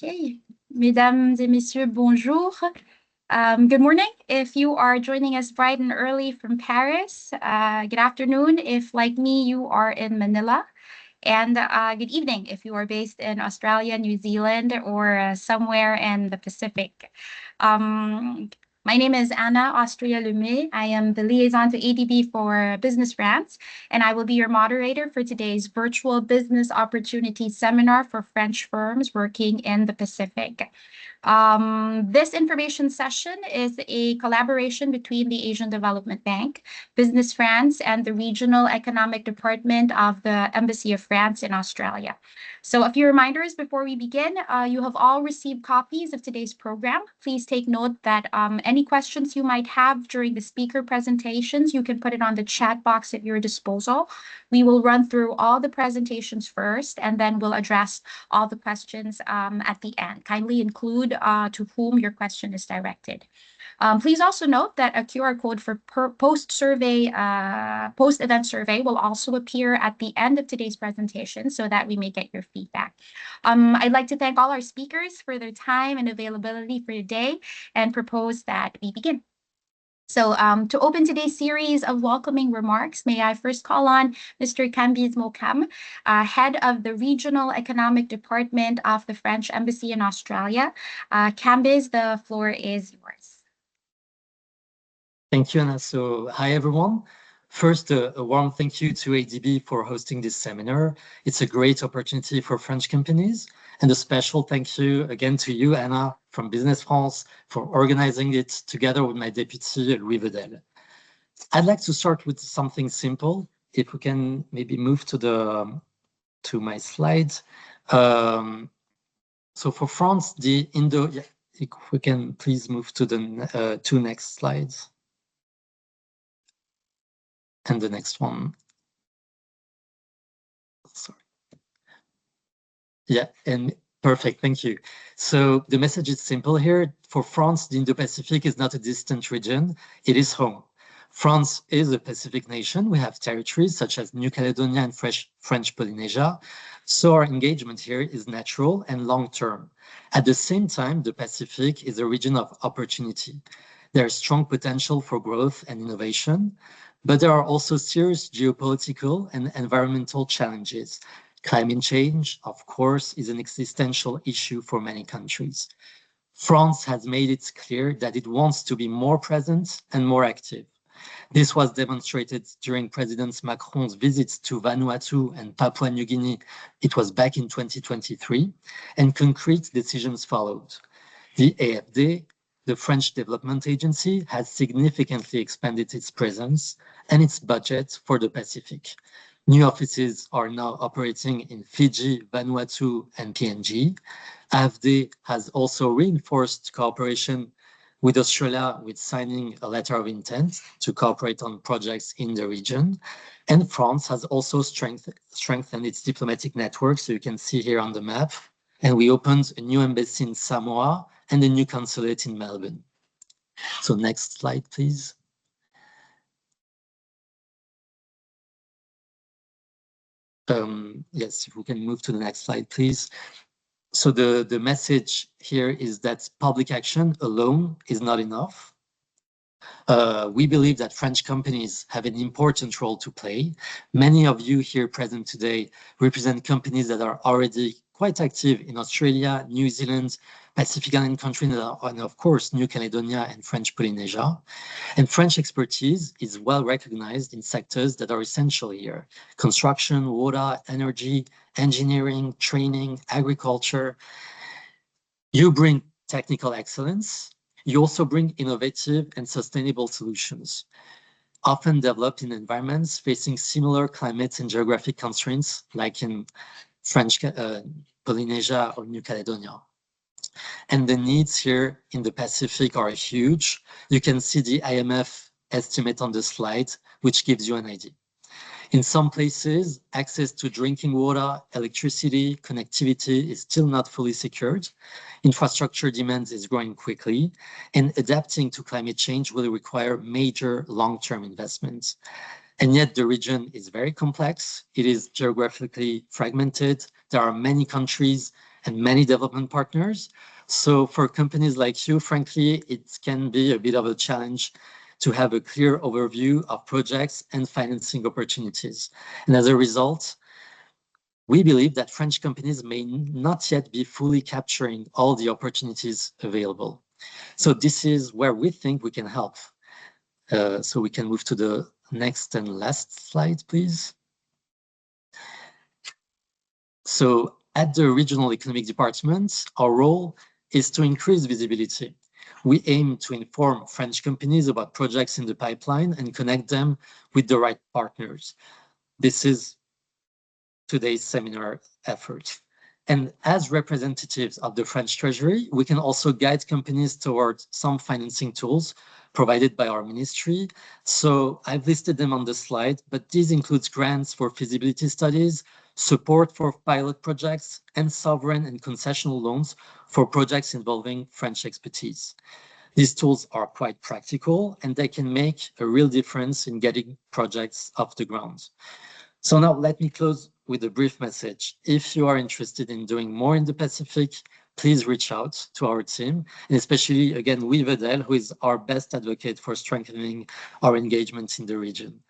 Okay, mesdames et messieurs, bonjour. Good morning if you are joining us bright and early from Paris. Good afternoon if, like me, you are in Manila. And good evening if you are based in Australia, New Zealand, or somewhere in the Pacific. My name is Anna Austria-Lumé. I am the liaison to ADB for Business Rants, and I will be your moderator for today's virtual business opportunity seminar for French firms working in the Pacific. This information session is a collaboration between the Asian Development Bank, Business France, and the Regional Economic Department of the Embassy of France in Australia. So a few reminders before we begin. You have all received copies of today's program. Please take note that any questions you might have during the speaker presentations, you can put it on the chat box at your disposal. We will run through all the presentations first, and then we'll address all the questions at the end. Kindly include to whom your question is directed. Please also note that a QR code for post-event survey will also appear at the end of today's presentation so that we may get your feedback. I'd like to thank all our speakers for their time and availability for today and propose that we begin. So to open today's series of welcoming remarks, may I first call on Mr. Kambiz Mokam, head of the Regional Economic Department of the French Embassy in Australia. Kambiz, the floor is yours. Thank you, Anna. So hi, everyone. First, a warm thank you to ADB for hosting this seminar. It's a great opportunity for French companies. And a special thank you again to you, Anna, from Business France, for organizing it together with my deputy, Louis Vedel. I'd like to start with something simple. If we can maybe move to my slides. So for France, if we can please move to the two next slides. And the next one. Sorry. Yeah, and perfect, thank you. So the message is simple here. For France, the Indo-Pacific is not a distant region, it is home. France is a Pacific nation. We have territories such as New Caledonia and French Polynesia. So our engagement here is natural and long-term. At the same time, the Pacific is a region of opportunity. There is strong potential for growth and innovation, but there are also serious geopolitical and environmental challenges. Climate change, of course, is an existential issue for many countries. France has made it clear that it wants to be more present and more active. This was demonstrated during President Macron's visits to Vanuatu and Papua New Guinea. It was back in 2023, and concrete decisions followed. The AFD, the French Development Agency, has significantly expanded its presence and its budget for the Pacific. New offices are now operating in Fiji, Vanuatu, and PNG. AFD has also reinforced cooperation with Australia with signing a letter of intent to cooperate on projects in the region. And France has also strengthened its diplomatic network, so you can see here on the map. And we opened a new embassy in Samoa and a new consulate in Melbourne. So next slide, please. Yes, if we can move to the next slide, please. So the message here is that public action alone is not enough. We believe that French companies have an important role to play. Many of you here present today represent companies that are already quite active in Australia, New Zealand, Pacific Island countries, and of course, New Caledonia and French Polynesia. And French expertise is well recognized in sectors that are essential here: construction, water, energy, engineering, training, agriculture. You bring technical excellence. You also bring innovative and sustainable solutions, often developed in environments facing similar climate and geographic constraints, like in French Polynesia or New Caledonia. And the needs here in the Pacific are huge. You can see the IMF estimate on the slide, which gives you an idea. In some places, access to drinking water, electricity, connectivity is still not fully secured. Infrastructure demand is growing quickly, and adapting to climate change will require major long-term investments. And yet the region is very complex. It is geographically fragmented. There are many countries and many development partners. So for companies like you, frankly, it can be a bit of a challenge to have a clear overview of projects and financing opportunities. And as a result, we believe that French companies may not yet be fully capturing all the opportunities available. So this is where we think we can help. So we can move to the next and last slide, please. So at the Regional Economic Department, our role is to increase visibility. We aim to inform French companies about projects in the pipeline and connect them with the right partners. This is today's seminar effort. And as representatives of the French Treasury, we can also guide companies towards some financing tools provided by our ministry. So I've listed them on the slide, but these includes grants for feasibility studies, support for pilot projects, and sovereign and concessional loans for projects involving French expertise. These tools are quite practical, and they can make a real difference in getting projects off the ground. So now let me close with a brief message. If you are interested in doing more in the Pacific, please reach out to our team, and especially, again, with Adele, who is our best advocate for strengthening our engagement in the region.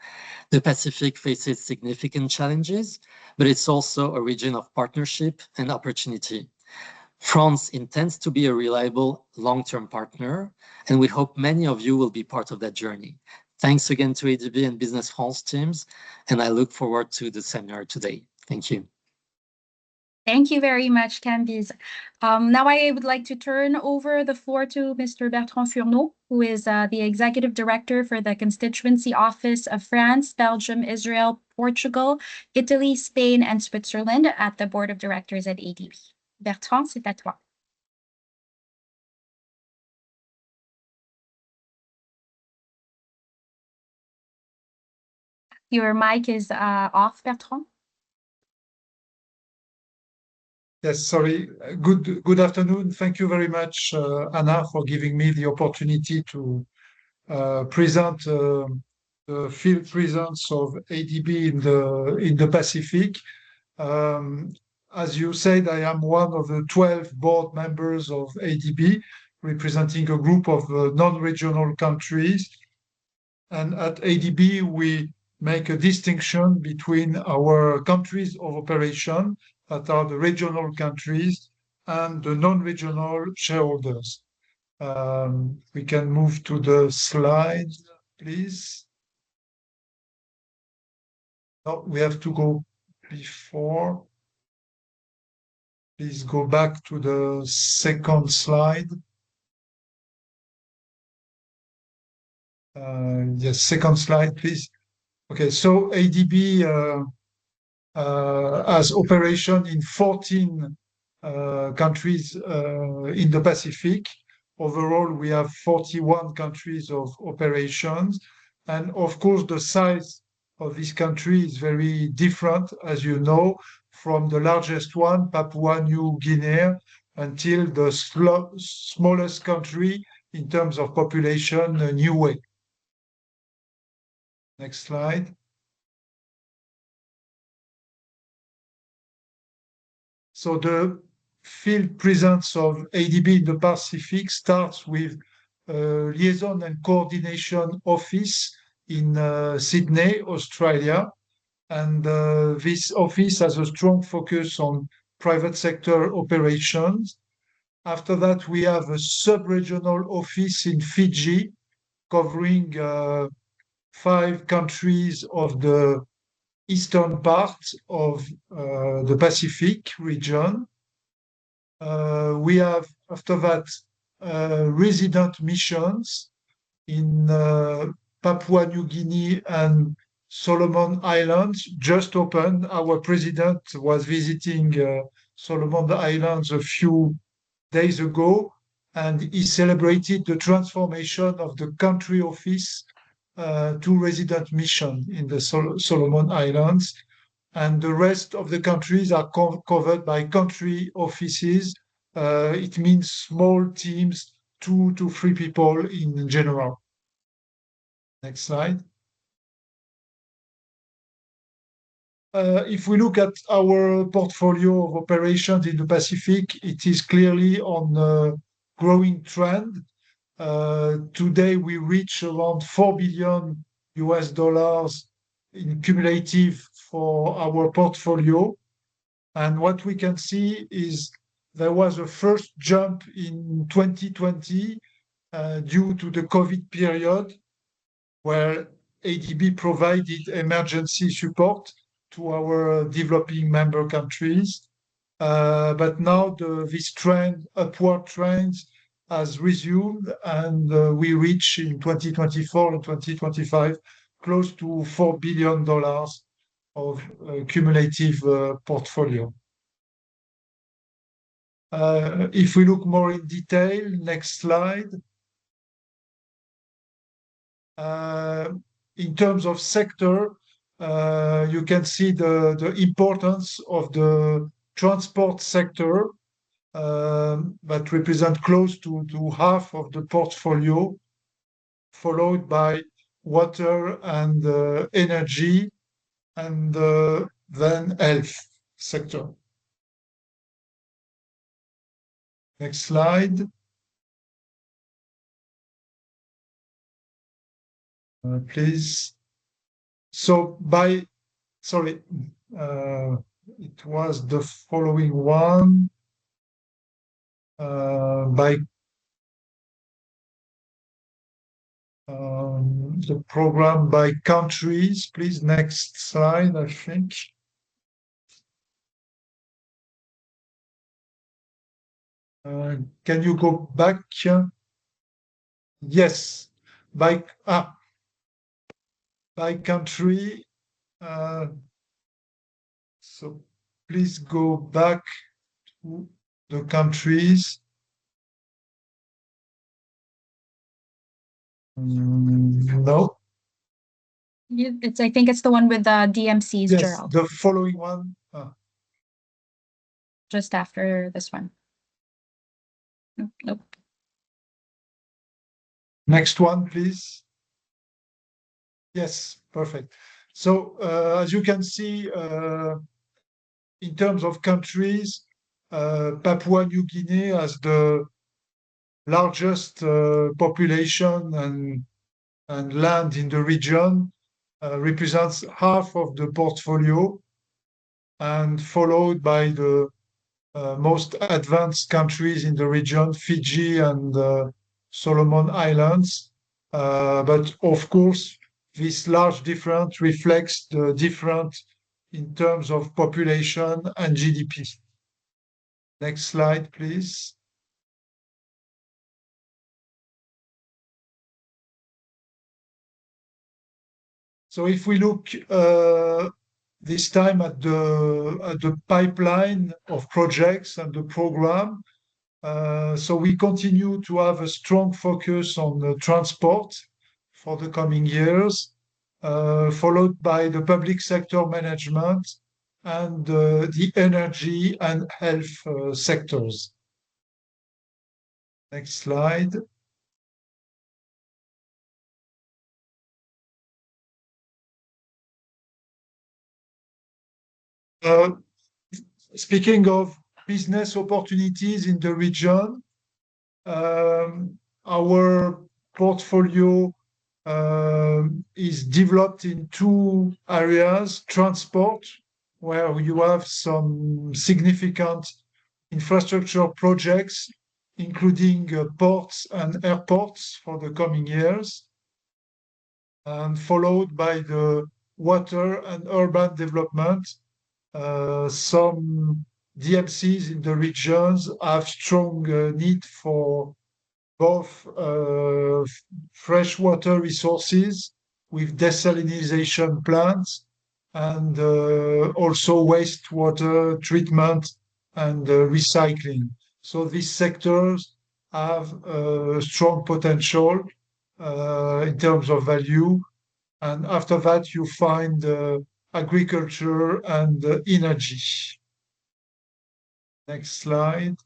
The Pacific faces significant challenges, but it's also a region of partnership and opportunity. France intends to be a reliable long-term partner, and we hope many of you will be part of that journey. Thanks again to ADB and Business France teams, and I look forward to the seminar today. Thank you. Thank you very much, Cambyse. Now I would like to turn over the floor to Mr. Bertrand Fourneau, who is the Executive Director for the Constituency Office of France, Belgium, Israel, Portugal, Italy, Spain, and Switzerland at the Board of Directors at ADB. Bertrand, c'est à toi. Your mic is off, Bertrand. Yes, sorry. Good afternoon. Thank you very much, Anna, for giving me the opportunity to present the field presence of ADB in the Pacific. As you said, I am one of the 12 board members of ADB, representing a group of non-regional countries. And at ADB, we make a distinction between our countries of operation, that are the regional countries, and the non-regional shareholders. We can move to the slide, please. No, we have to go before. Please go back to the second slide. Yes, second slide, please. Okay, so ADB has operation in 14 countries in the Pacific. Overall, we have 41 countries of operations. And of course, the size of this country is very different, as you know, from the largest one, Papua New Guinea, until the smallest country in terms of population, Niue. Next slide. So the field presence of ADB in the Pacific starts with a liaison and coordination office in Sydney, Australia. And this office has a strong focus on private sector operations. After that, we have a sub-regional office in Fiji, covering 5 countries of the eastern part of the Pacific region. We have, after that, resident missions in Papua New Guinea and Solomon Islands, just opened. Our president was visiting Solomon Islands a few days ago, and he celebrated the transformation of the country office to resident mission in the Solomon Islands. And the rest of the countries are covered by country offices. It means small teams, 2 to 3 people in general. Next slide. If we look at our portfolio of operations in the Pacific, it is clearly on a growing trend. Today, we reach around $4 billion in cumulative for our portfolio. And what we can see is there was a first jump in 2020 due to the COVID period, where ADB provided emergency support to our developing member countries. But now this upward trend, has resumed, and we reach in 2024 and 2025 close to $4 billion of cumulative portfolio. If we look more in detail, next slide. In terms of sector, you can see the importance of the transport sector that represent close to half of the portfolio, followed by water and energy, and then health sector. Next slide. Please. So sorry, it was the following one. By the program by countries. Please, next slide, I think. Can you go back? Yes, by country. So please go back to the countries. No. I think it's the one with the DMCs, Yes, Gerald. the following one. Just after this one. Nope. Next one, please. Yes, perfect. So as you can see, in terms of countries, Papua New Guinea has the largest population and land in the region, represents half of the portfolio, and followed by the most advanced countries in the region, Fiji and Solomon Islands. But of course, this large difference reflects the difference in terms of population and GDP. Next slide, please. So if we look this time at the pipeline of projects and the program, so we continue to have a strong focus on the transport for the coming years, followed by the public sector management and the energy and health sectors. Next slide. Speaking of business opportunities in the region, our portfolio is developed in two areas: transport, where you have some significant infrastructure projects, including ports and airports for the coming years, and followed by the water and urban development. Some DMCs in the regions have strong need for both freshwater resources with desalination plants and also wastewater treatment and recycling. So these sectors have strong potential in terms of value. And after that, you find agriculture and energy. Next slide.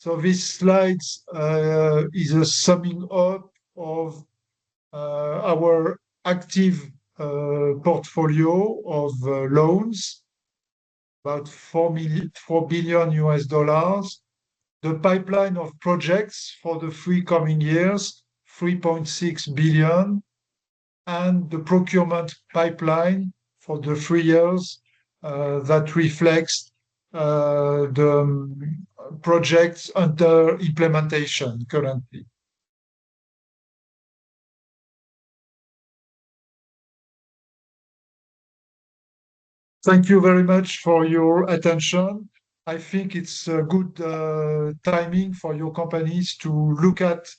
So this slide is a summing up of our active portfolio of loans, about 4 billion US dollars. The pipeline of projects for the 3 coming years, 3.6 billion, and the procurement pipeline for the 3 years that reflects the projects under implementation currently. Thank you very much for your attention. I think it's a good timing for your companies to look at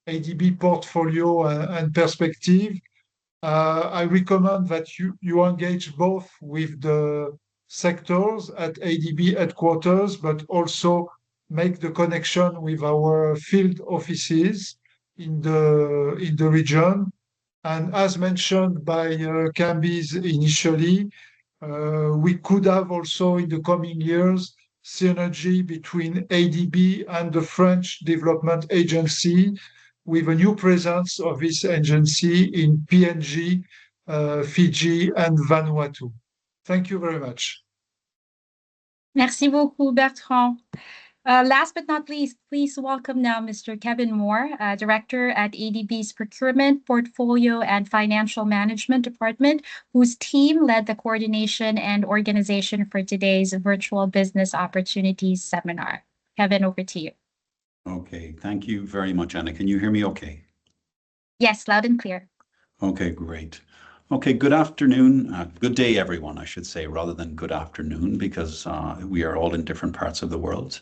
ADB portfolio and perspective. I recommend that you engage both with the sectors at ADB headquarters, but also make the connection with our field offices in the region. And as mentioned by Kambiz initially, we could have also in the coming years synergy between ADB and the French Development Agency, with a new presence of this agency in PNG, Fiji, and Vanuatu. Thank you very much. Merci beaucoup, Bertrand. Last but not least, please welcome now Mr. Kevin Moore, Director at ADB's Procurement, Portfolio, and Financial Management Department, whose team led the coordination and organization for today's Virtual Business Opportunities Seminar. Kevin, over to you. Okay, thank you very much, Anna. Can you hear me okay? Yes, loud and clear. Okay, great. Okay, good afternoon, good day, everyone, I should say, rather than good afternoon, because we are all in different parts of the world.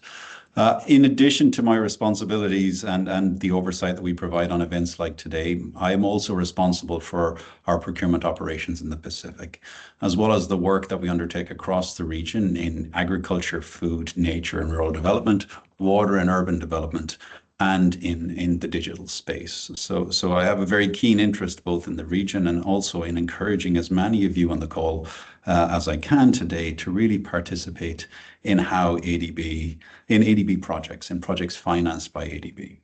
In addition to my responsibilities and the oversight that we provide on events like today, I am also responsible for our procurement operations in the Pacific, as well as the work that we undertake across the region in agriculture, food, nature and rural development, water and urban development, and in the digital space. So I have a very keen interest both in the region and also in encouraging as many of you on the call as I can today to really participate in how ADB projects and projects financed by ADB.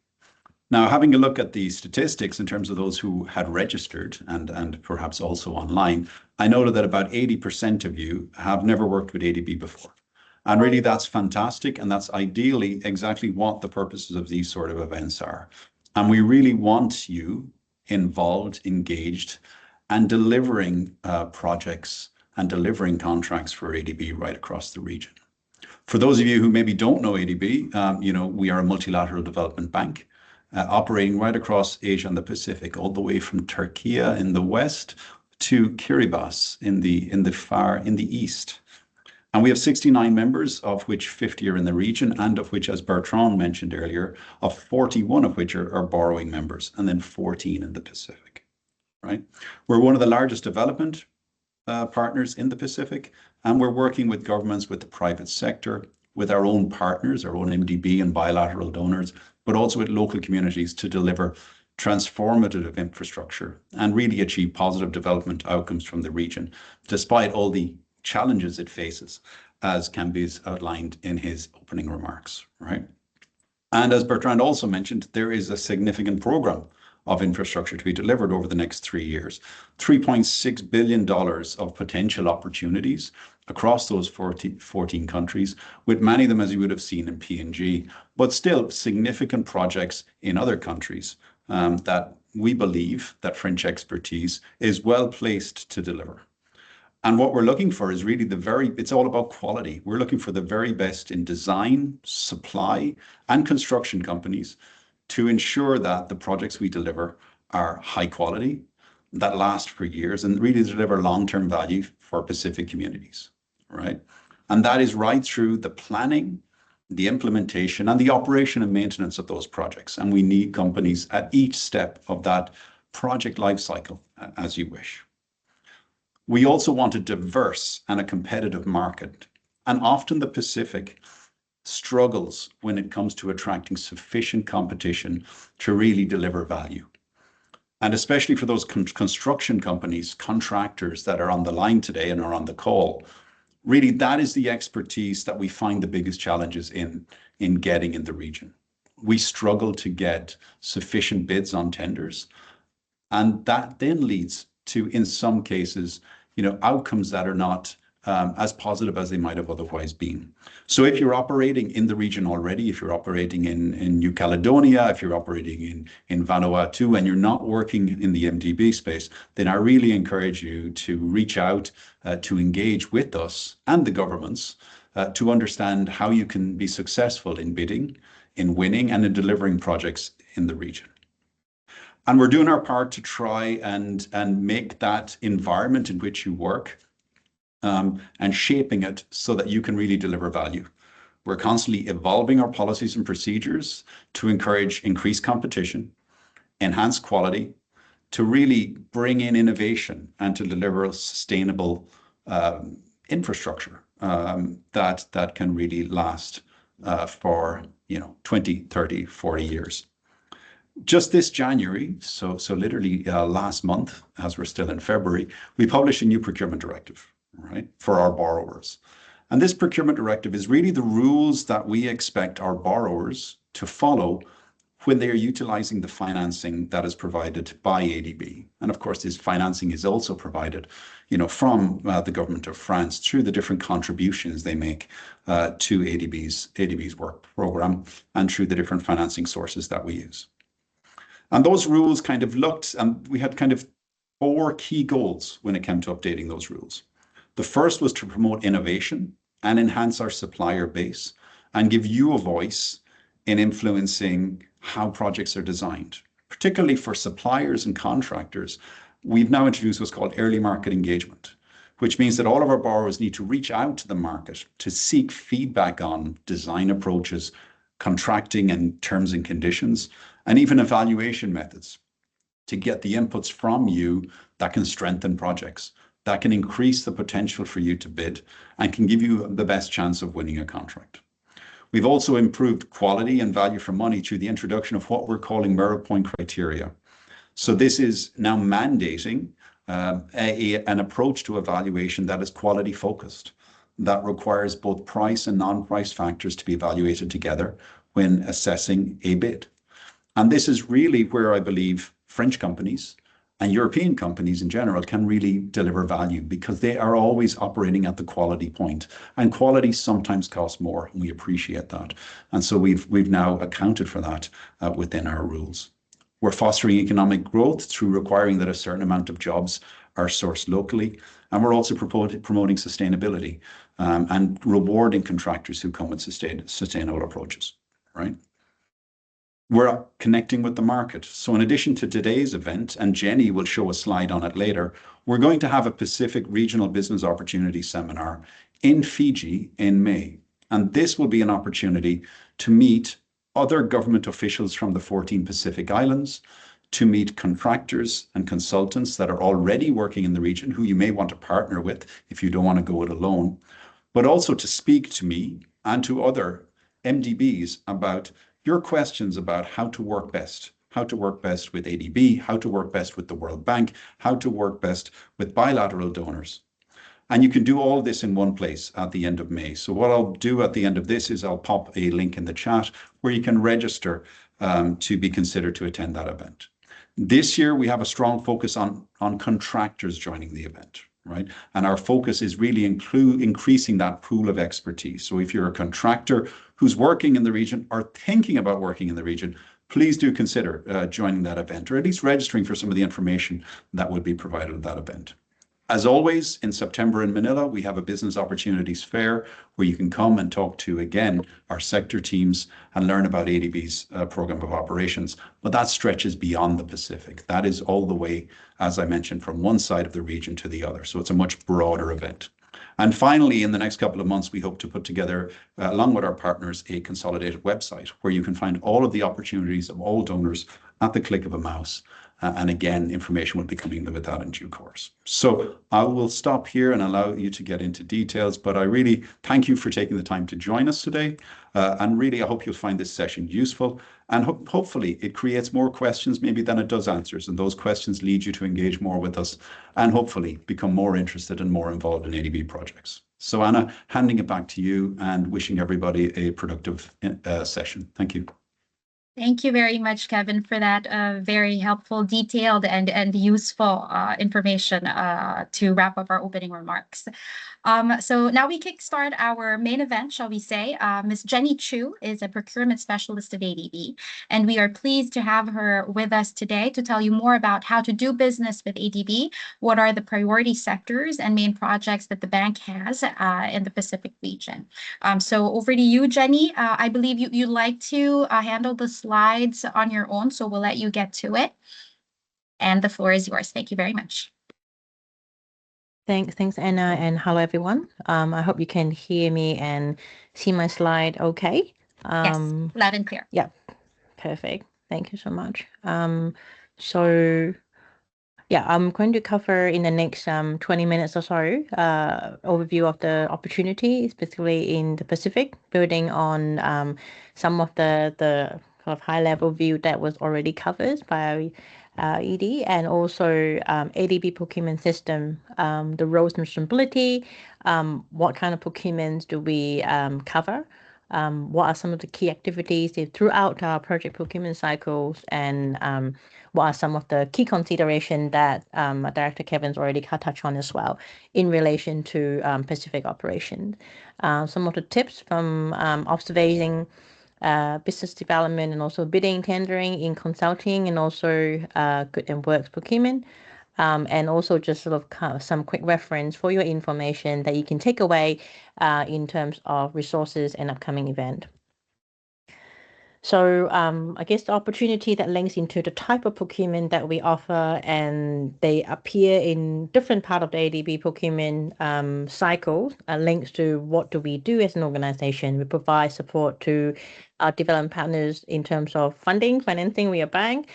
Now, having a look at the statistics in terms of those who had registered and perhaps also online, I noted that about 80% of you have never worked with ADB before. And really, that's fantastic. And that's ideally exactly what the purposes of these sort of events are. And we really want you involved, engaged, and delivering projects and delivering contracts for ADB right across the region. For those of you who maybe don't know ADB, we are a multilateral development bank operating right across Asia and the Pacific, all the way from Turkey in the west to Kiribati in the east. And we have 69 members, of which 50 are in the region, and of which, as Bertrand mentioned earlier, of 41 of which are borrowing members, and then 14 in the Pacific, right? We're one of the largest development partners in the Pacific, and we're working with governments, with the private sector, with our own partners, our own MDB and bilateral donors, but also with local communities to deliver transformative infrastructure and really achieve positive development outcomes from the region, despite all the challenges it faces, as Kambiz outlined in his opening remarks, right? And as Bertrand also mentioned, there is a significant program of infrastructure to be delivered over the next 3 years, $3.6 billion of potential opportunities across those 14 countries, with many of them, as you would have seen, in PNG, but still significant projects in other countries that we believe that French expertise is well placed to deliver. And what we're looking for is really it's all about quality. We're looking for the very best in design, supply, and construction companies to ensure that the projects we deliver are high quality, that last for years, and really deliver long-term value for Pacific communities, right? And that is right through the planning, the implementation, and the operation and maintenance of those projects. And we need companies at each step of that project life cycle, as you wish. We also want a diverse and a competitive market. And often the Pacific struggles when it comes to attracting sufficient competition to really deliver value. And especially for those construction companies, contractors that are on the line today and are on the call, really that is the expertise that we find the biggest challenges in in getting in the region. We struggle to get sufficient bids on tenders, and that then leads to, in some cases, outcomes that are not as positive as they might have otherwise been. So if you're operating in the region already, if you're operating in New Caledonia, if you're operating in Vanuatu, and you're not working in the MDB space, then I really encourage you to reach out to engage with us and the governments to understand how you can be successful in bidding, in winning, and in delivering projects in the region. And we're doing our part to try and make that environment in which you work and shaping it so that you can really deliver value. We're constantly evolving our policies and procedures to encourage increased competition, enhance quality, to really bring in innovation and to deliver sustainable infrastructure that can really last for 20, 30, 40 years. Just this January, so literally last month, as we're still in February, we published a new procurement directive, right, for our borrowers. And this procurement directive is really the rules that we expect our borrowers to follow when they are utilizing the financing that is provided by ADB. And of course, this financing is also provided, from the government of France through the different contributions they make to ADB's work program and through the different financing sources that we use. And those rules kind of looked, and we had kind of 4 key goals when it came to updating those rules. The first was to promote innovation and enhance our supplier base and give you a voice in influencing how projects are designed. Particularly for suppliers and contractors, we've now introduced what's called early market engagement, which means that all of our borrowers need to reach out to the market to seek feedback on design approaches, contracting and terms and conditions, and even evaluation methods to get the inputs from you that can strengthen projects, that can increase the potential for you to bid, and can give you the best chance of winning a contract. We've also improved quality and value for money through the introduction of what we're calling merit point criteria. So this is now mandating an approach to evaluation that is quality focused, that requires both price and non-price factors to be evaluated together when assessing a bid. And this is really where I believe French companies and European companies in general can really deliver value, because they are always operating at the quality point, and quality sometimes costs more, and we appreciate that. And so we've now accounted for that within our rules. We're fostering economic growth through requiring that a certain amount of jobs are sourced locally, and we're also promoting sustainability and rewarding contractors who come with sustainable approaches, right? We're connecting with the market. So in addition to today's event, and Jenny will show a slide on it later, we're going to have a Pacific Regional Business Opportunity Seminar in Fiji in May. And this will be an opportunity to meet other government officials from the 14 Pacific Islands, to meet contractors and consultants that are already working in the region who you may want to partner with if you don't want to go it alone, but also to speak to me and to other MDBs about your questions about how to work best with ADB, how to work best with the World Bank, how to work best with bilateral donors. And you can do all this in one place at the end of May. So what I'll do at the end of this is I'll pop a link in the chat where you can register to be considered to attend that event. This year, we have a strong focus on contractors joining the event, right? And our focus is really increasing that pool of expertise. So if you're a contractor who's working in the region or thinking about working in the region, please do consider joining that event, or at least registering for some of the information that would be provided at that event. As always, in September in Manila, we have a Business Opportunities Fair where you can come and talk to, again, our sector teams and learn about ADB's program of operations. But that stretches beyond the Pacific. That is all the way, as I mentioned, from one side of the region to the other. So it's a much broader event. And finally, in the next couple of months, we hope to put together, along with our partners, a consolidated website where you can find all of the opportunities of all donors at the click of a mouse. And again, information will be coming with that in due course. So I will stop here and allow you to get into details, but I really thank you for taking the time to join us today. And really, I hope you'll find this session useful, and hopefully it creates more questions maybe than it does answers. And those questions lead you to engage more with us and hopefully become more interested and more involved in ADB projects. So Anna, handing it back to you and wishing everybody a productive session. Thank you. Thank you very much, Kevin, for that very helpful, detailed, and useful information to wrap up our opening remarks. So now we kickstart our main event, shall we say. Ms. Jenny Chu is a procurement specialist of ADB, and we are pleased to have her with us today to tell you more about how to do business with ADB, what are the priority sectors and main projects that the bank has in the Pacific region. So over to you, Jenny. I believe you'd like to handle the slides on your own, so we'll let you get to it. And the floor is yours. Thank you very much. Thanks, Anna, and hello, everyone. I hope you can hear me and see my slide okay. Yes, loud and clear. Yeah, perfect. Thank you so much. So yeah, I'm going to cover in the next 20 minutes or so overview of the opportunity, specifically in the Pacific, building on some of the kind of high-level view that was already covered by ED, and also ADB procurement system, the roles and responsibility, what kind of procurements do we cover, what are some of the key activities throughout our project procurement cycles, and what are some of the key considerations that Director Kevin's already touched on as well in relation to Pacific operations. Some of the tips from observing business development and also bidding, tendering in consulting, and also good and works procurement. And also just sort of some quick reference for your information that you can take away in terms of resources and upcoming event. So I guess the opportunity that links into the type of procurement that we offer, and they appear in different part of the ADB procurement cycle, links to what do we do as an organization. We provide support to our development partners in terms of funding, financing, we are bank,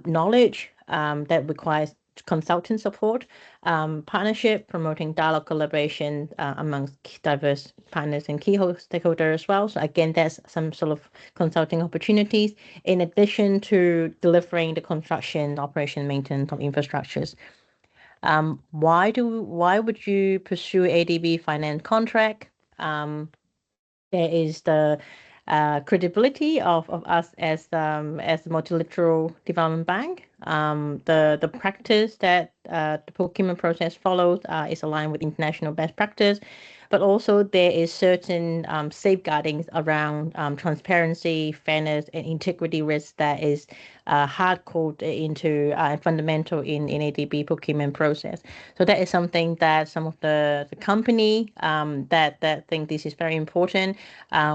knowledge that requires consultant support, partnership, promoting dialogue collaboration amongst diverse partners and key stakeholders as well. So again, there's some sort of consulting opportunities in addition to delivering the construction, operation, maintenance of infrastructures. Why would you pursue ADB finance contract? There is the credibility of us as a multilateral development bank. The practice that the procurement process follows is aligned with international best practice, but also there is certain safeguardings around transparency, fairness, and integrity risk that is hard-coded into fundamental in ADB procurement process. So that is something that some of the company that think this is very important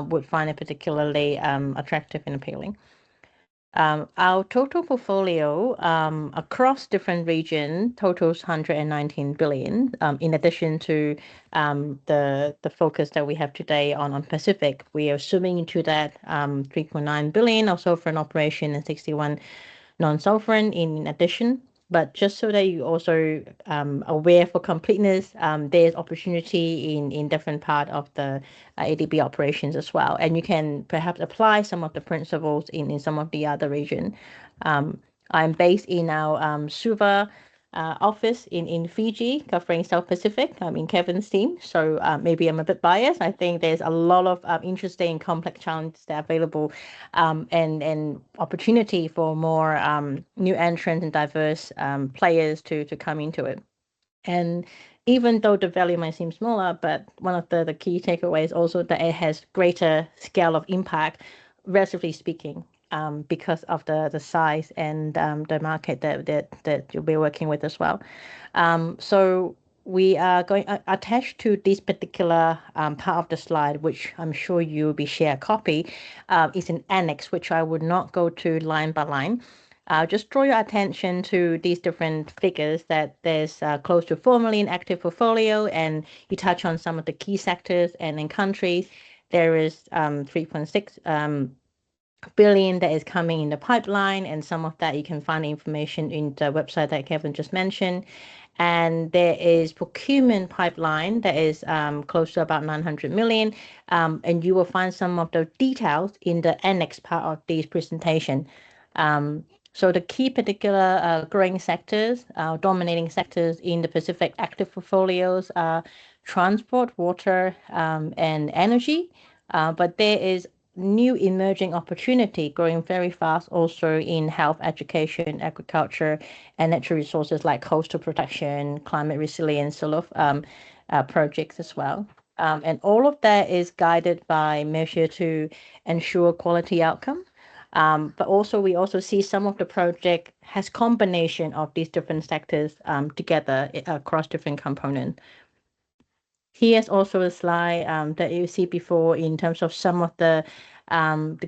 would find it particularly attractive and appealing. Our total portfolio across different regions totals 119 billion. In addition to the focus that we have today on Pacific, we are swimming into that 3.9 billion of sovereign operation and 61 non-sovereign in addition. But just so that you also aware for completeness, there's opportunity in different part of the ADB operations as well. And you can perhaps apply some of the principles in some of the other region. I'm based in our Suva office in Fiji, covering South Pacific. I'm in Kevin's team, so maybe I'm a bit biased. I think there's a lot of interesting, complex challenges that are available, and opportunity for more new entrants and diverse players to come into it. And even though the value might seem smaller, but one of the key takeaways also that it has greater scale of impact, relatively speaking. Because of the size and the market that you'll be working with as well. So we are going attached to this particular part of the slide, which I'm sure you will be share a copy, is an annex, which I would not go to line by line. Just draw your attention to these different figures that there's close to 4 million active portfolio, and you touch on some of the key sectors and in countries. There is 3.6 billion that is coming in the pipeline, and some of that you can find information in the website that Kevin just mentioned. And there is procurement pipeline that is close to about 900 million. And you will find some of the details in the annex part of this presentation. So the key particular growing sectors, dominating sectors in the Pacific active portfolios are transport, water, and energy. But there is new emerging opportunity growing very fast also in health, education, agriculture, and natural resources like coastal protection, climate resilience sort of projects as well. And all of that is guided by measure to ensure quality outcome. But also we also see some of the project has combination of these different sectors together across different components. Here's also a slide that you see before in terms of some of the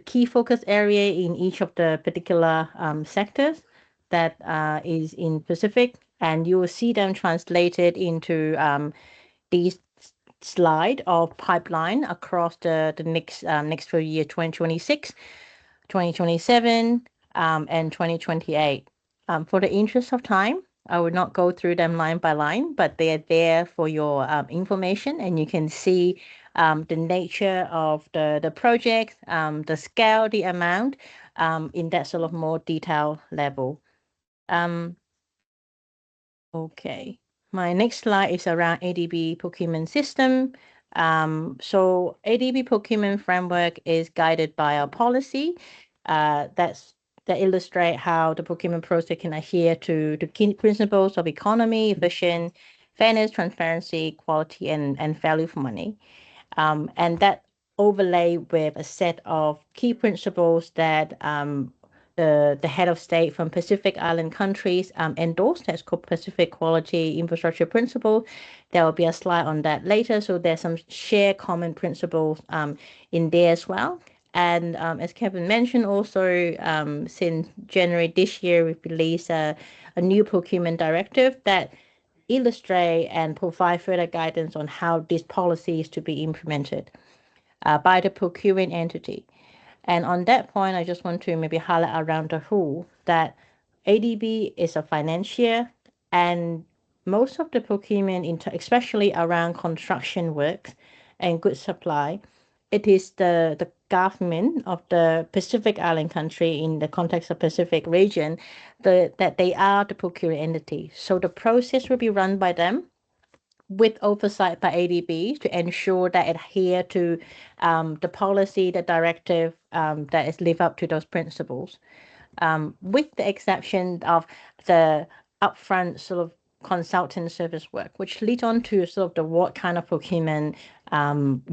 key focus area in each of the particular sectors that is in Pacific, and you will see them translated into these slide of pipeline across the next few years, 2026, 2027, and 2028. For the interest of time, I will not go through them line by line, but they are there for your information, and you can see the nature of the project, the scale, the amount, in that sort of more detailed level. Okay, my next slide is around ADB procurement system. So ADB procurement framework is guided by our policy. That illustrate how the procurement process can adhere to the key principles of economy, efficient, fairness, transparency, quality, and value for money. And that overlay with a set of key principles that the head of state from Pacific Island countries endorsed. That's called Pacific Quality Infrastructure Principle. There will be a slide on that later. So there's some shared common principles in there as well. And as Kevin mentioned, also since January this year, we've released a new procurement directive that illustrate and provide further guidance on how this policy is to be implemented by the procuring entity. And on that point, I just want to maybe highlight around the rule that ADB is a financier, and most of the procurement, especially around construction works and goods supply, it is the government of the Pacific Island country in the context of Pacific region that they are the procuring entity. So the process will be run by them with oversight by ADB to ensure that it adhere to the policy, the directive that is live up to those principles, with the exception of the upfront sort of consultant service work, which lead on to sort of the what kind of procurement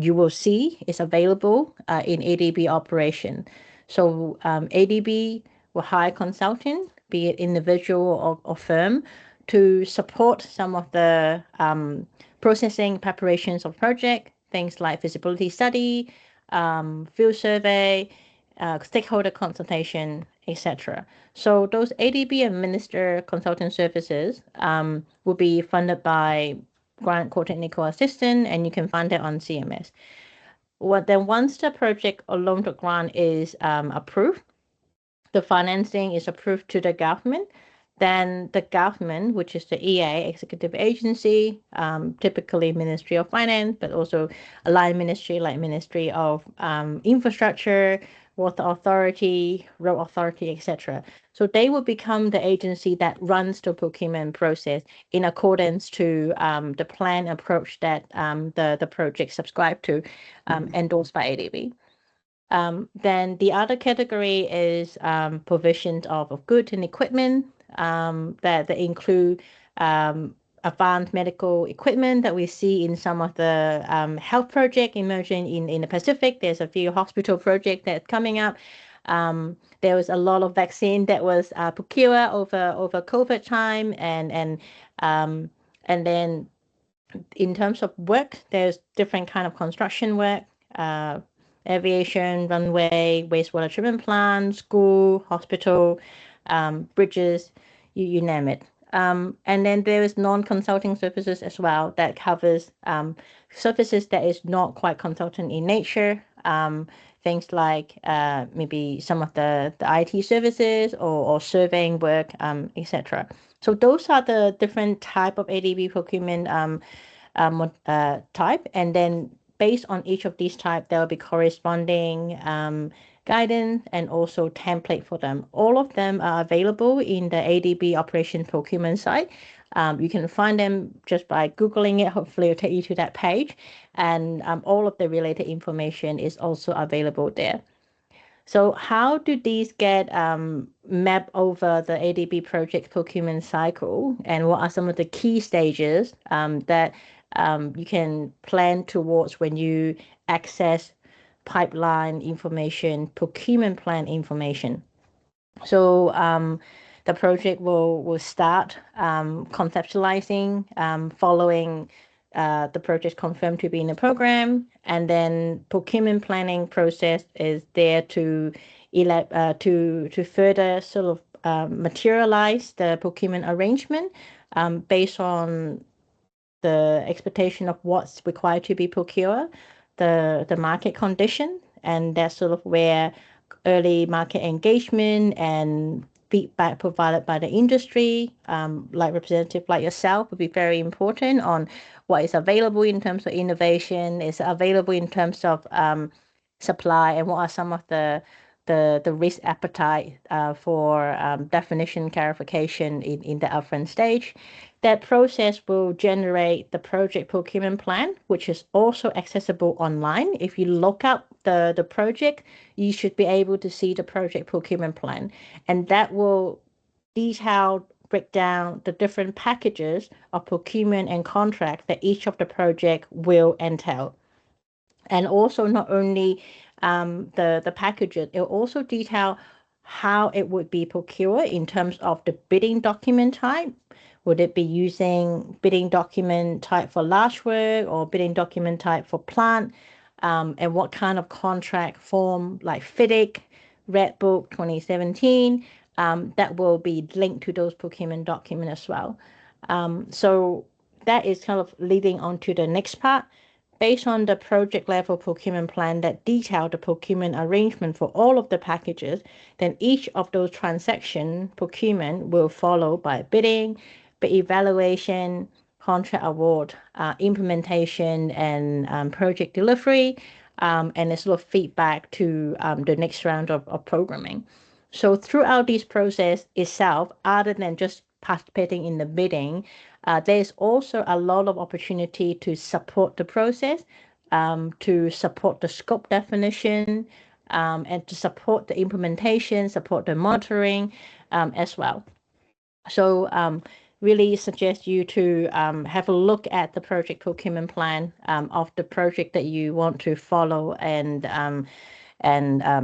you will see is available in ADB operation. So ADB will hire consultant, be it individual or firm, to support some of the processing preparations of project, things like feasibility study, field survey, stakeholder consultation, etc. So those ADB administered consultant services will be funded by Grant Core Technical Assistant, and you can find it on CMS. Then once the project or loan to grant is approved, the financing is approved to the government, then the government, which is the EA, executive agency, typically Ministry of Finance, but also aligned ministry like Ministry of Infrastructure, Water Authority, Road Authority, etc. So they will become the agency that runs the procurement process in accordance to the plan approach that the project subscribed to, endorsed by ADB. Then the other category is provisions of goods and equipment that include advanced medical equipment that we see in some of the health project emerging in the Pacific. There's a few hospital projects that's coming up. There was a lot of vaccine that was procured over COVID time, and then in terms of work, there's different kind of construction work, aviation, runway, wastewater treatment plant, school, hospital, bridges, you name it. And then there is non-consulting services as well that covers services that is not quite consulting in nature, things like maybe some of the IT services or surveying work, etc. So those are the different type of ADB procurement type, and then based on each of these type, there will be corresponding guidance and also template for them. All of them are available in the ADB operation procurement site. You can find them just by Googling it. Hopefully it'll take you to that page, and all of the related information is also available there. So how do these get mapped over the ADB project procurement cycle, and what are some of the key stages that you can plan towards when you access pipeline information, procurement plan information? So the project will start conceptualizing, following the project confirmed to be in the program, and then procurement planning process is there to further sort of materialize the procurement arrangement based on the expectation of what's required to be procured, the market condition, and that's sort of where early market engagement and feedback provided by the industry, like representative like yourself, would be very important on what is available in terms of innovation, is available in terms of supply, and what are some of the risk appetite for definition clarification in the upfront stage. That process will generate the project procurement plan, which is also accessible online. If you look up the project, you should be able to see the project procurement plan, and that will detail break down the different packages of procurement and contract that each of the project will entail. And also not only the packages, it will also detail how it would be procured in terms of the bidding document type. Would it be using bidding document type for large work or bidding document type for plant? And what kind of contract form, like FIDIC, Red Book 2017, that will be linked to those procurement documents as well. So that is kind of leading on to the next part. Based on the project level procurement plan that detail the procurement arrangement for all of the packages, then each of those transaction procurement will follow by bidding, bid evaluation, contract award, implementation, and project delivery, and a sort of feedback to the next round of programming. So throughout this process itself, other than just participating in the bidding, there's also a lot of opportunity to support the process, to support the scope definition, and to support the implementation, support the monitoring as well. So really suggest you to have a look at the project procurement plan of the project that you want to follow, and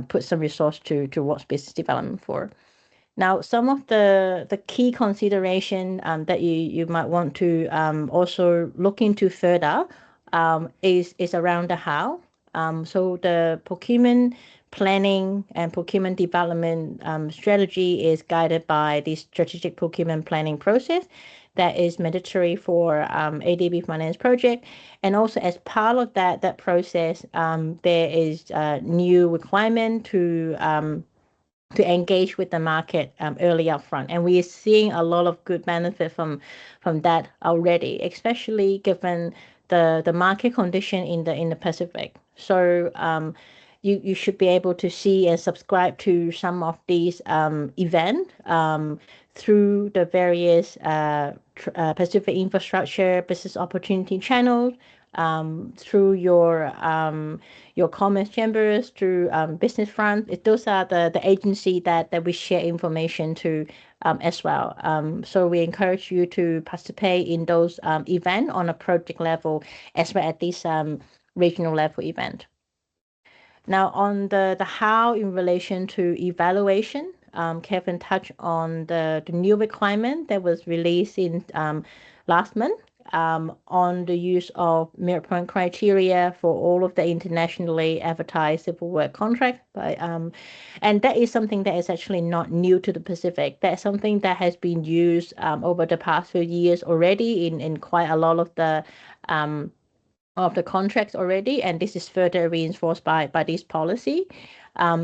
put some resource towards business development for. Now, some of the key consideration that you might want to also look into further is around the how. So the procurement planning and procurement development strategy is guided by the strategic procurement planning process that is mandatory for ADB finance project. And also as part of that process, there is a new requirement to engage with the market early upfront, and we are seeing a lot of good benefit from that already, especially given the market condition in the Pacific. So you should be able to see and subscribe to some of these events through the various Pacific infrastructure business opportunity channels, through your commerce chambers, through business front. Those are the agency that we share information to as well. So we encourage you to participate in those events on a project level as well as this regional level event. Now on the how in relation to evaluation, Kevin touched on the new requirement that was released in last month on the use of merit point criteria for all of the internationally advertised civil work contract. And that is something that is actually not new to the Pacific. That's something that has been used over the past few years already in quite a lot of the of the contracts already, and this is further reinforced by this policy.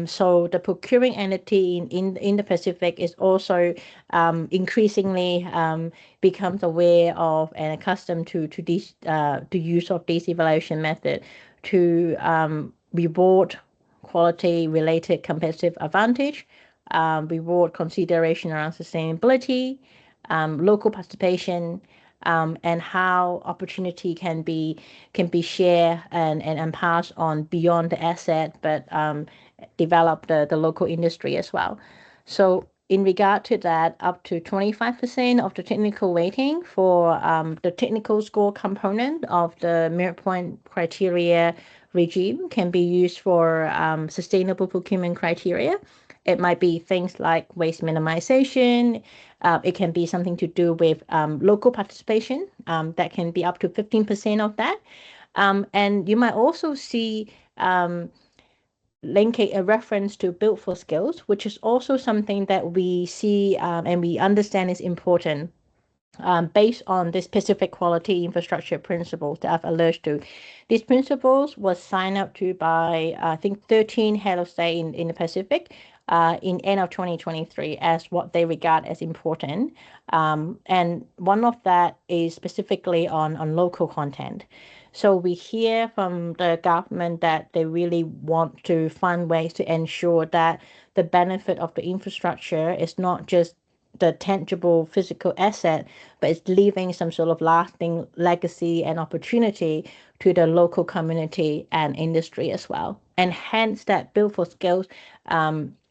So the procuring entity in the Pacific is also increasingly becomes aware of and accustomed to this the use of this evaluation method to reward quality related competitive advantage, reward consideration around sustainability, local participation, and how opportunity can be shared and passed on beyond the asset, but develop the local industry as well. So in regard to that, up to 25% of the technical weighting for the technical score component of the merit point criteria regime can be used for sustainable procurement criteria. It might be things like waste minimization. It can be something to do with local participation. That can be up to 15% of that. And you might also see linking a reference to built for skills, which is also something that we see and we understand is important. Based on the specific quality infrastructure principles that I've alluded to. These principles was signed up to by, I think, 13 head of state in the Pacific in end of 2023 as what they regard as important. And one of that is specifically on local content. So we hear from the government that they really want to find ways to ensure that the benefit of the infrastructure is not just the tangible physical asset, but it's leaving some sort of lasting legacy and opportunity to the local community and industry as well. And hence that Build for Skills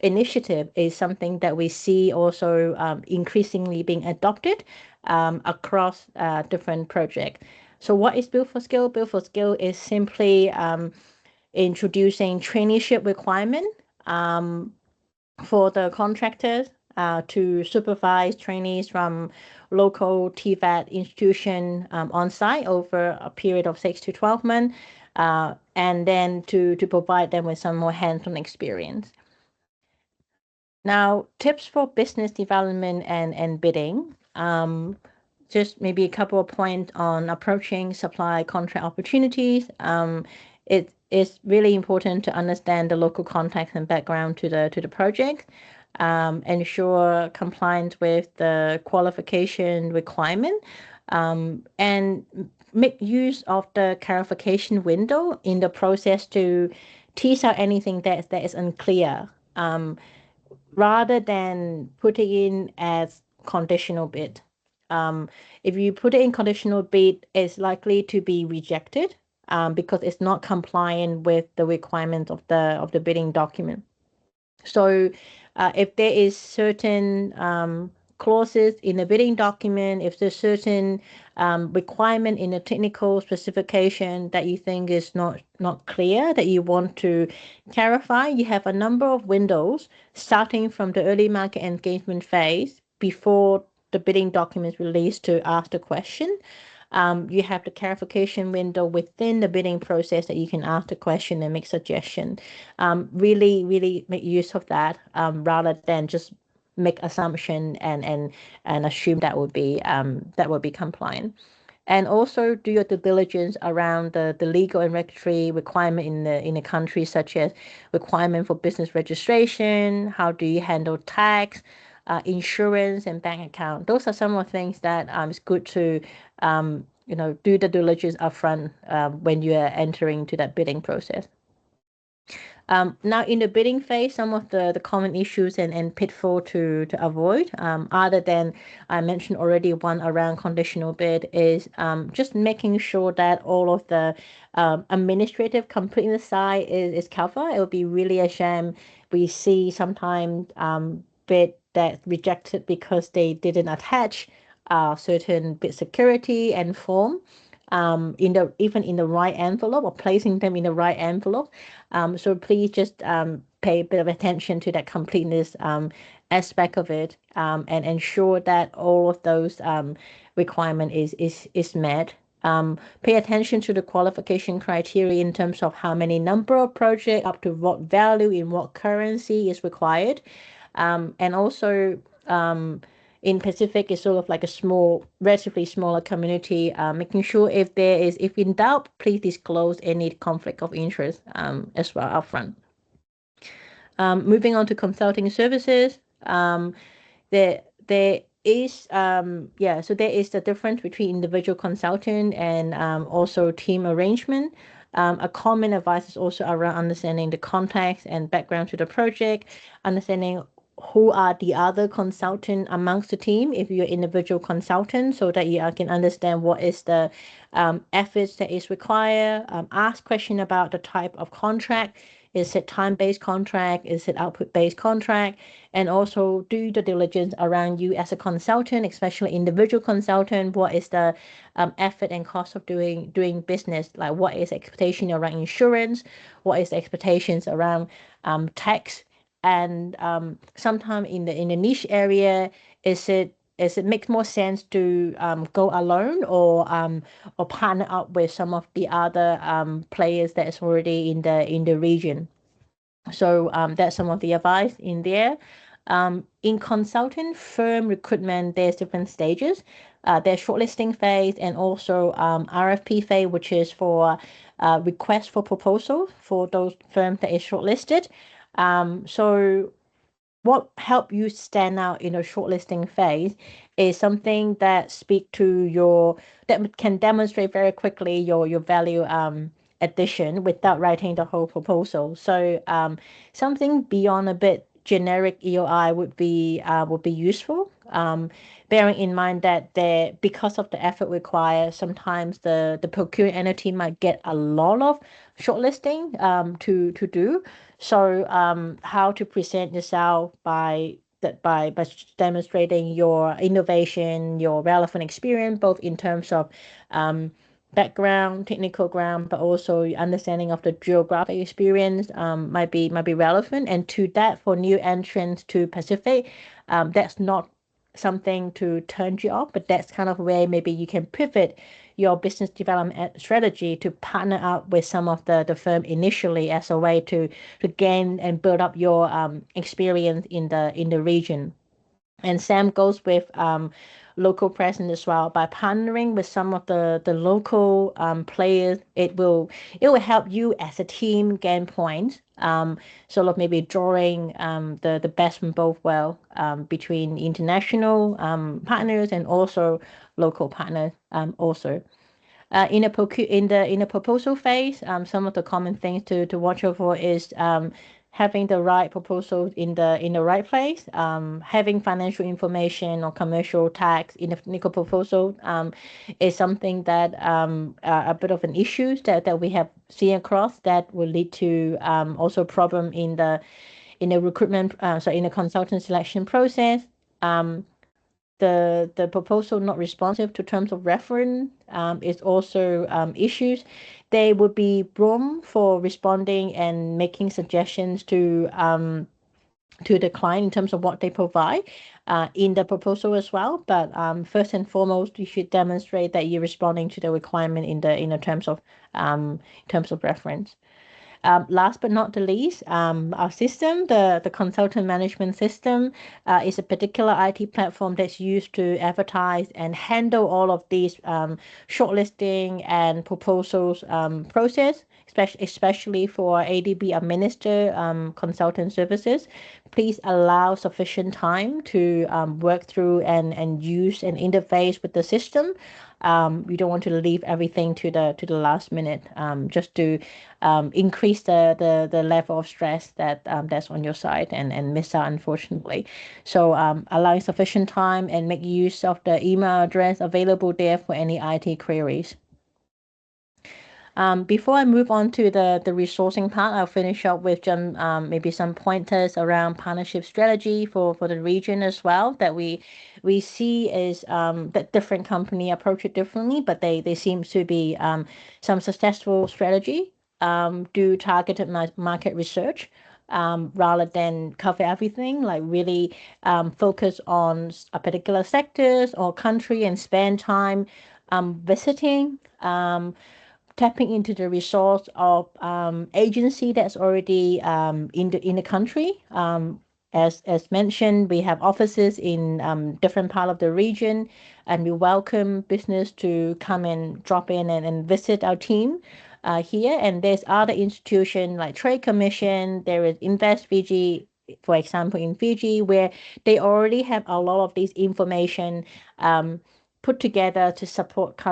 initiative is something that we see also increasingly being adopted across different projects. So what is Build for Skill? Build for Skill is simply introducing traineeship requirement for the contractors to supervise trainees from local TVET institution on site over a period of 6 to 12 months, and then to provide them with some more hands-on experience. Now, tips for business development and bidding. Just maybe a couple of points on approaching supply contract opportunities. It is really important to understand the local context and background to the project. Ensure compliance with the qualification requirement, and make use of the clarification window in the process to tease out anything that is unclear, rather than putting in as conditional bid. If you put it in conditional bid, it's likely to be rejected because it's not compliant with the requirements of the bidding document. So if there is certain clauses in the bidding document, if there's certain requirement in the technical specification that you think is not clear, that you want to clarify, you have a number of windows starting from the early market engagement phase before the bidding document is released to ask the question. You have the clarification window within the bidding process that you can ask the question and make suggestion. Really make use of that rather than just make assumption and assume that would be compliant. And also do your due diligence around the legal and regulatory requirement in the country, such as requirement for business registration, how do you handle tax, insurance and bank account. Those are some of the things that it's good to do the diligence upfront when you are entering to that bidding process. Now in the bidding phase, some of the common issues and pitfall to avoid, other than I mentioned already one around conditional bid, is just making sure that all of the administrative completeness side is covered. It would be really a shame we see sometimes bid that rejected because they didn't attach certain bid security and form even in the right envelope or placing them in the right envelope. So please just pay a bit of attention to that completeness aspect of it and ensure that all of those requirement is met. Pay attention to the qualification criteria in terms of how many number of projects up to what value in what currency is required. And also in Pacific is sort of like a small, relatively smaller community, making sure if in doubt, please disclose any conflict of interest as well upfront. Moving on to consulting services, there is so there is the difference between individual consultant and also team arrangement. A common advice is also around understanding the context and background to the project, understanding who are the other consultant amongst the team if you're individual consultant, so that you can understand what is the efforts that is required. Ask question about the type of contract. Is it time-based contract? Is it output-based contract? And also do the diligence around you as a consultant, especially individual consultant. What is the effort and cost of doing business? Like what is the expectation around insurance? What is the expectations around tax? And sometimes in the niche area, is it makes more sense to go alone or partner up with some of the other players that is already in the region. So that's some of the advice in there. In consulting firm recruitment, there's different stages. There's shortlisting phase and also RFP phase, which is for request for proposal for those firms that is shortlisted. So what help you stand out in a shortlisting phase is something that that can demonstrate very quickly your value addition without writing the whole proposal. So something beyond a bit generic EOI would be useful. Bearing in mind that because of the effort required, sometimes the procurement entity might get a lot of shortlisting to do. So how to present yourself by demonstrating your innovation, your relevant experience, both in terms of background, technical ground, but also understanding of the geographic experience might be relevant. And to that, for new entrants to Pacific, that's not something to turn you off, but that's kind of where maybe you can pivot your business development strategy to partner up with some of the firm initially as a way to gain and build up your experience in the region. And same goes with local presence as well. By partnering with some of the local players, it will help you as a team gain points. Sort of maybe drawing the best from both worlds between international partners and also local partners also. In a proposal phase, some of the common things to watch out for is having the right proposals in the right place, having financial information or commercial tax in a technical proposal is something that a bit of an issue that we have seen across that will lead to also problem in the recruitment, in the consultant selection process. The proposal not responsive to terms of reference is also issues. There would be room for responding and making suggestions to the client in terms of what they provide in the proposal as well. But first and foremost, you should demonstrate that you're responding to the requirement in the terms of reference. Last but not the least, our system, the consultant management system, is a particular IT platform that's used to advertise and handle all of these shortlisting and proposals process, especially for ADB administered consultant services. Please allow sufficient time to work through and use and interface with the system. You don't want to leave everything to the last minute, just to increase the level of stress that's on your side and miss out, unfortunately. So allowing sufficient time and make use of the email address available there for any IT queries. Before I move on to the resourcing part, I'll finish up with maybe some pointers around partnership strategy for the region as well, that we see is that different company approach it differently, but they seem to be some successful strategy. Do targeted market research rather than cover everything, like really focus on a particular sectors or country and spend time visiting, tapping into the resource of agency that's already in the country, As mentioned, we have offices in different part of the region, and we welcome business to come and drop in and visit our team here. And there's other institutions like Trade Commission. There is Invest Fiji, for example, in Fiji, where they already have a lot of this information put together to support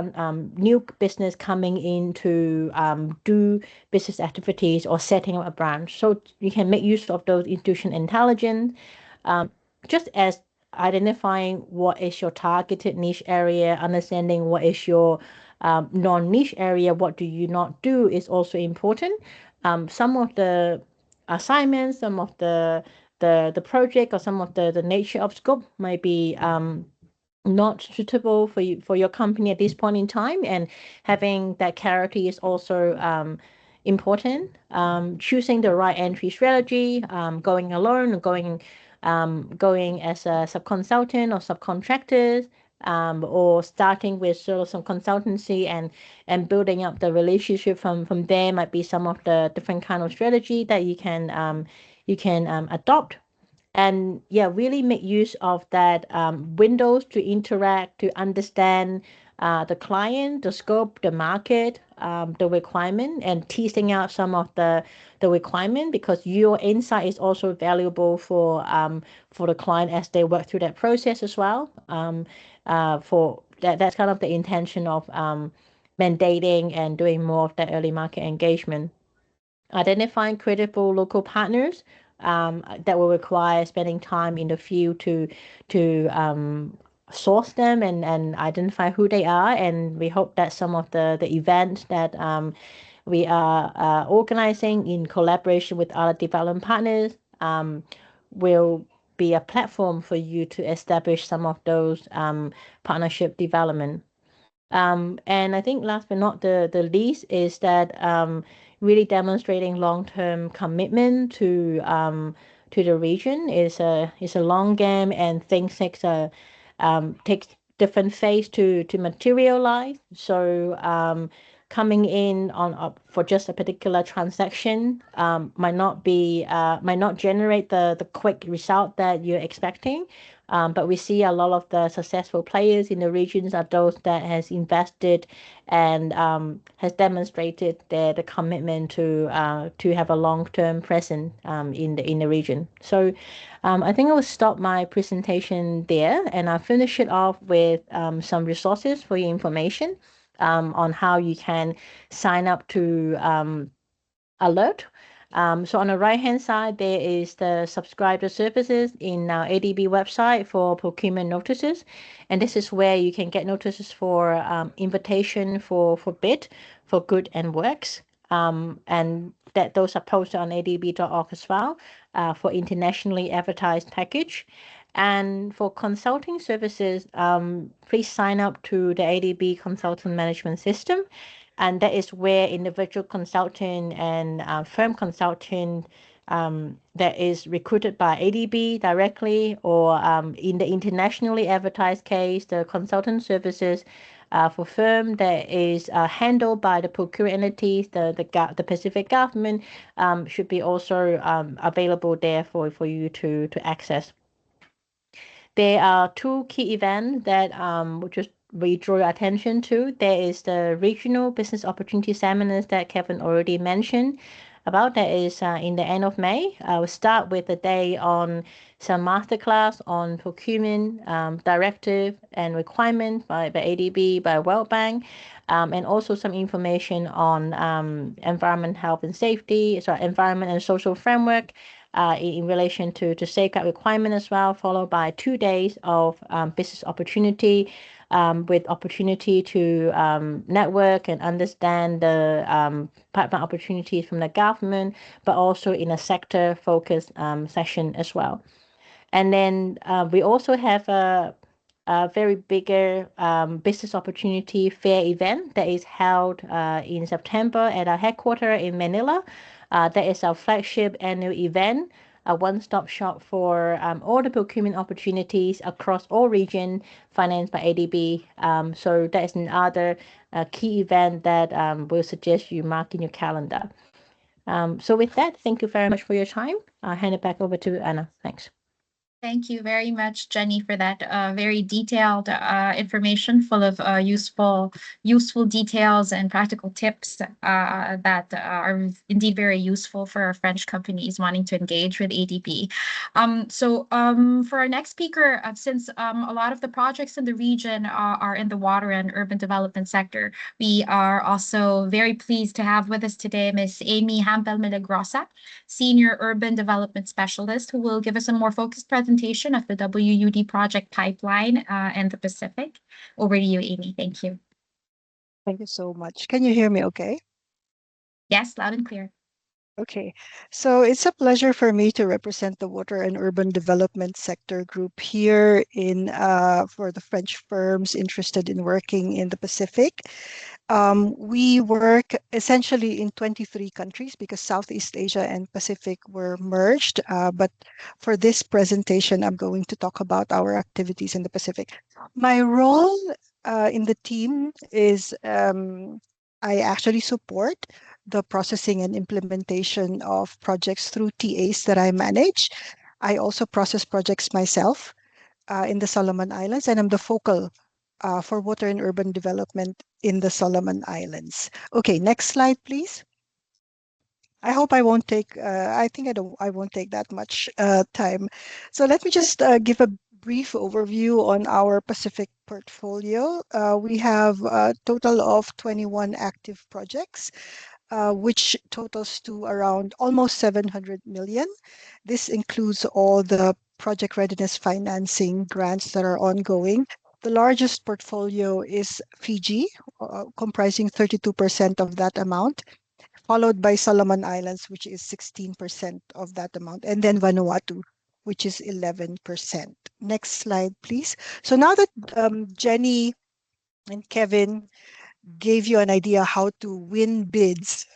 new business coming in to do business activities or setting up a branch. So you can make use of those institution intelligence, just as identifying what is your targeted niche area, understanding what is your non-niche area, what do you not do is also important. Some of the assignments, some of the project or some of the nature of scope might be not suitable for you for your company at this point in time, and having that clarity is also important. Choosing the right entry strategy, going alone or going as a sub-consultant or subcontractors, or starting with sort of some consultancy and building up the relationship from there might be some of the different kind of strategy that you can adopt. And yeah, really make use of that windows to interact, to understand the client, the scope, the market, the requirement, and teasing out some of the requirement, because your insight is also valuable for the client as they work through that process as well. For that's kind of the intention of mandating and doing more of that early market engagement. Identifying credible local partners that will require spending time in the field to source them and identify who they are. And we hope that some of the events that we are organizing in collaboration with other development partners will be a platform for you to establish some of those partnership development. And I think last but not the least is that really demonstrating long-term commitment to the region is a long game, and things takes different phase to materialize. So coming in on for just a particular transaction might not generate the quick result that you're expecting. But we see a lot of the successful players in the regions are those that has invested and has demonstrated the commitment to have a long-term presence in the region. So I think I will stop my presentation there, and I'll finish it off with some resources for your information on how you can sign up to alert. So on the right-hand side, there is the subscriber services in our ADB website for procurement notices. And this is where you can get notices for invitation for bid, for good and works. And that those are posted on adb.org as well for internationally advertised package. And for consulting services, please sign up to the ADB Consultant Management System. And that is where individual consultant and firm consultant that is recruited by ADB directly, or in the internationally advertised case, the consultant services for firm that is handled by the procurement entities, the Pacific government, should be also available there for you to access. There are two key events that we draw your attention to. There is the regional business opportunity seminars that Kevin already mentioned about. That is in the end of May. We'll start with a day on some masterclass on procurement directive and requirement by ADB, by World Bank, and also some information on environment, health and safety, environment and social framework in relation to safeguard requirement as well, followed by 2 days of business opportunity with opportunity to network and understand the pipeline opportunities from the government, but also in a sector-focused session as well. And then we also have a very bigger business opportunity fair event that is held in September at our headquarters in Manila. That is our flagship annual event, a one-stop shop for all the procurement opportunities across all regions financed by ADB. So that is another key event that we'll suggest you mark in your calendar. So with that, thank you very much for your time. I'll hand it back over to Anna. Thanks. Thank you very much, Jenny, for that very detailed information full of useful details and practical tips that are indeed very useful for our French companies wanting to engage with ADB. For our next speaker, since a lot of the projects in the region are in the water and urban development sector, we are also very pleased to have with us today Ms. Amy Hampel-Milagrosa, Senior Urban Development Specialist, who will give us a more focused presentation of the WUD project pipeline and the Pacific. Over to you, Amy. Thank you. Thank you so much. Can you hear me okay? Yes, loud and clear. Okay, so it's a pleasure for me to represent the Water and Urban Development Sector Group here in for the French firms interested in working in the Pacific. We work essentially in 23 countries because Southeast Asia and Pacific were merged. But for this presentation, I'm going to talk about our activities in the Pacific. My role in the team is I actually support the processing and implementation of projects through TAs that I manage. I also process projects myself in the Solomon Islands, and I'm the focal for water and urban development in the Solomon Islands. Okay, next slide, please. I hope I won't take, I think I won't take that much time. So let me just give a brief overview on our Pacific portfolio. We have a total of 21 active projects, which totals to around almost 700 million. This includes all the project readiness financing grants that are ongoing. The largest portfolio is Fiji, comprising 32% of that amount, followed by Solomon Islands, which is 16% of that amount, and then Vanuatu, which is 11%. Next slide, please. So now that Jenny and Kevin gave you an idea how to win bids,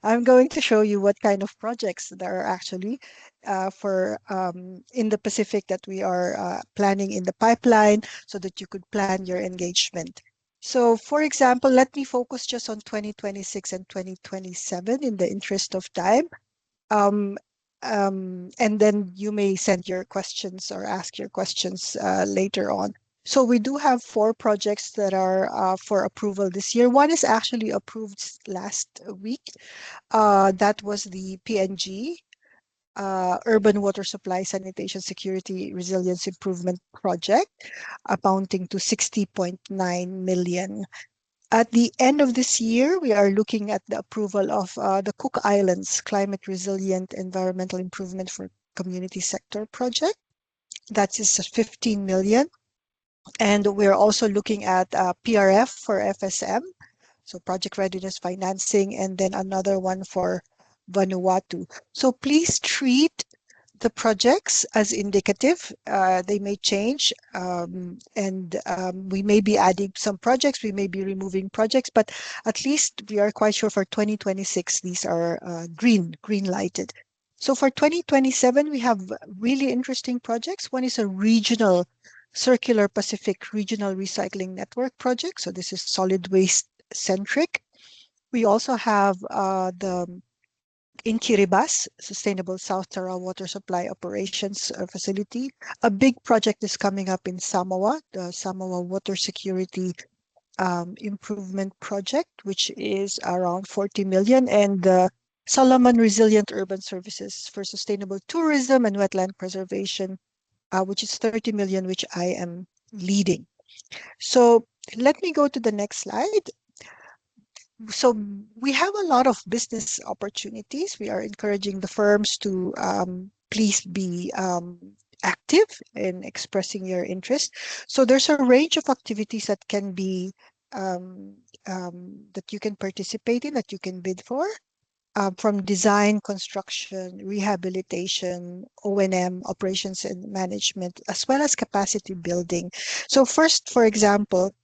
I'm going to show you what kind of projects there are actually in the Pacific that we are planning in the pipeline so that you could plan your engagement. So for example, let me focus just on 2026 and 2027 in the interest of time. And then you may send your questions or ask your questions later on. So we do have 4 projects that are for approval this year. One is actually approved last week. That was the PNG, Urban Water Supply Sanitation Security Resilience Improvement Project, amounting to 60.9 million. At the end of this year, we are looking at the approval of the Cook Islands Climate Resilient Environmental Improvement for Community Sector Project. That is 15 million. And we're also looking at PRF for FSM, so project readiness financing, and then another one for Vanuatu. So please treat the projects as indicative. They may change, and we may be adding some projects, we may be removing projects, but at least we are quite sure for 2026, these are green lighted. So for 2027, we have really interesting projects. One is a regional Circular Pacific Regional Recycling Network project. So this is solid waste centric. We also have in Kiribati, Sustainable South Tara Water Supply Operations Facility. A big project is coming up in Samoa, the Samoa Water Security Improvement Project, which is around 40 million, and the Solomon Resilient Urban Services for Sustainable Tourism and Wetland Preservation, which is 30 million, which I am leading. So let me go to the next slide. So we have a lot of business opportunities. We are encouraging the firms to please be active in expressing your interest. So there's a range of activities that can be that you can participate in, that you can bid for. From design, construction, rehabilitation, O&M, operations and management, as well as capacity building. So first, for example,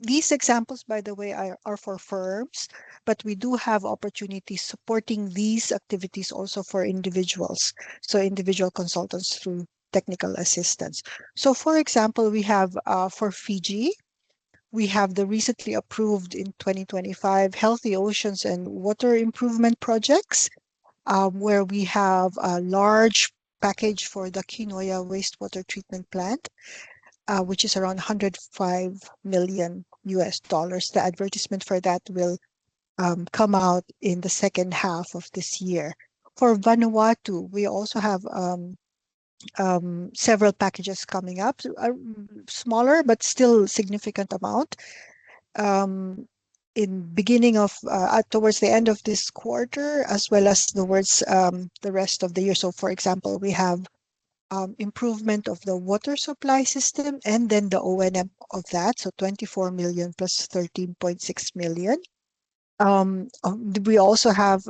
these examples, by the way, are for firms, but we do have opportunities supporting these activities also for individuals. So individual consultants through technical assistance. So for example, we have for Fiji, We have the recently approved in 2025 Healthy Oceans and Water Improvement Projects, where we have a large package for the Kinoya wastewater treatment plant, which is around 105 million US dollars. The advertisement for that will come out in the second half of this year. For Vanuatu, we also have several packages coming up, smaller but still significant amount. In beginning of towards the end of this quarter, as well as towards the rest of the year. So, for example, we have improvement of the water supply system and then the O&M of that. So 24 million plus 13.6 million. We also have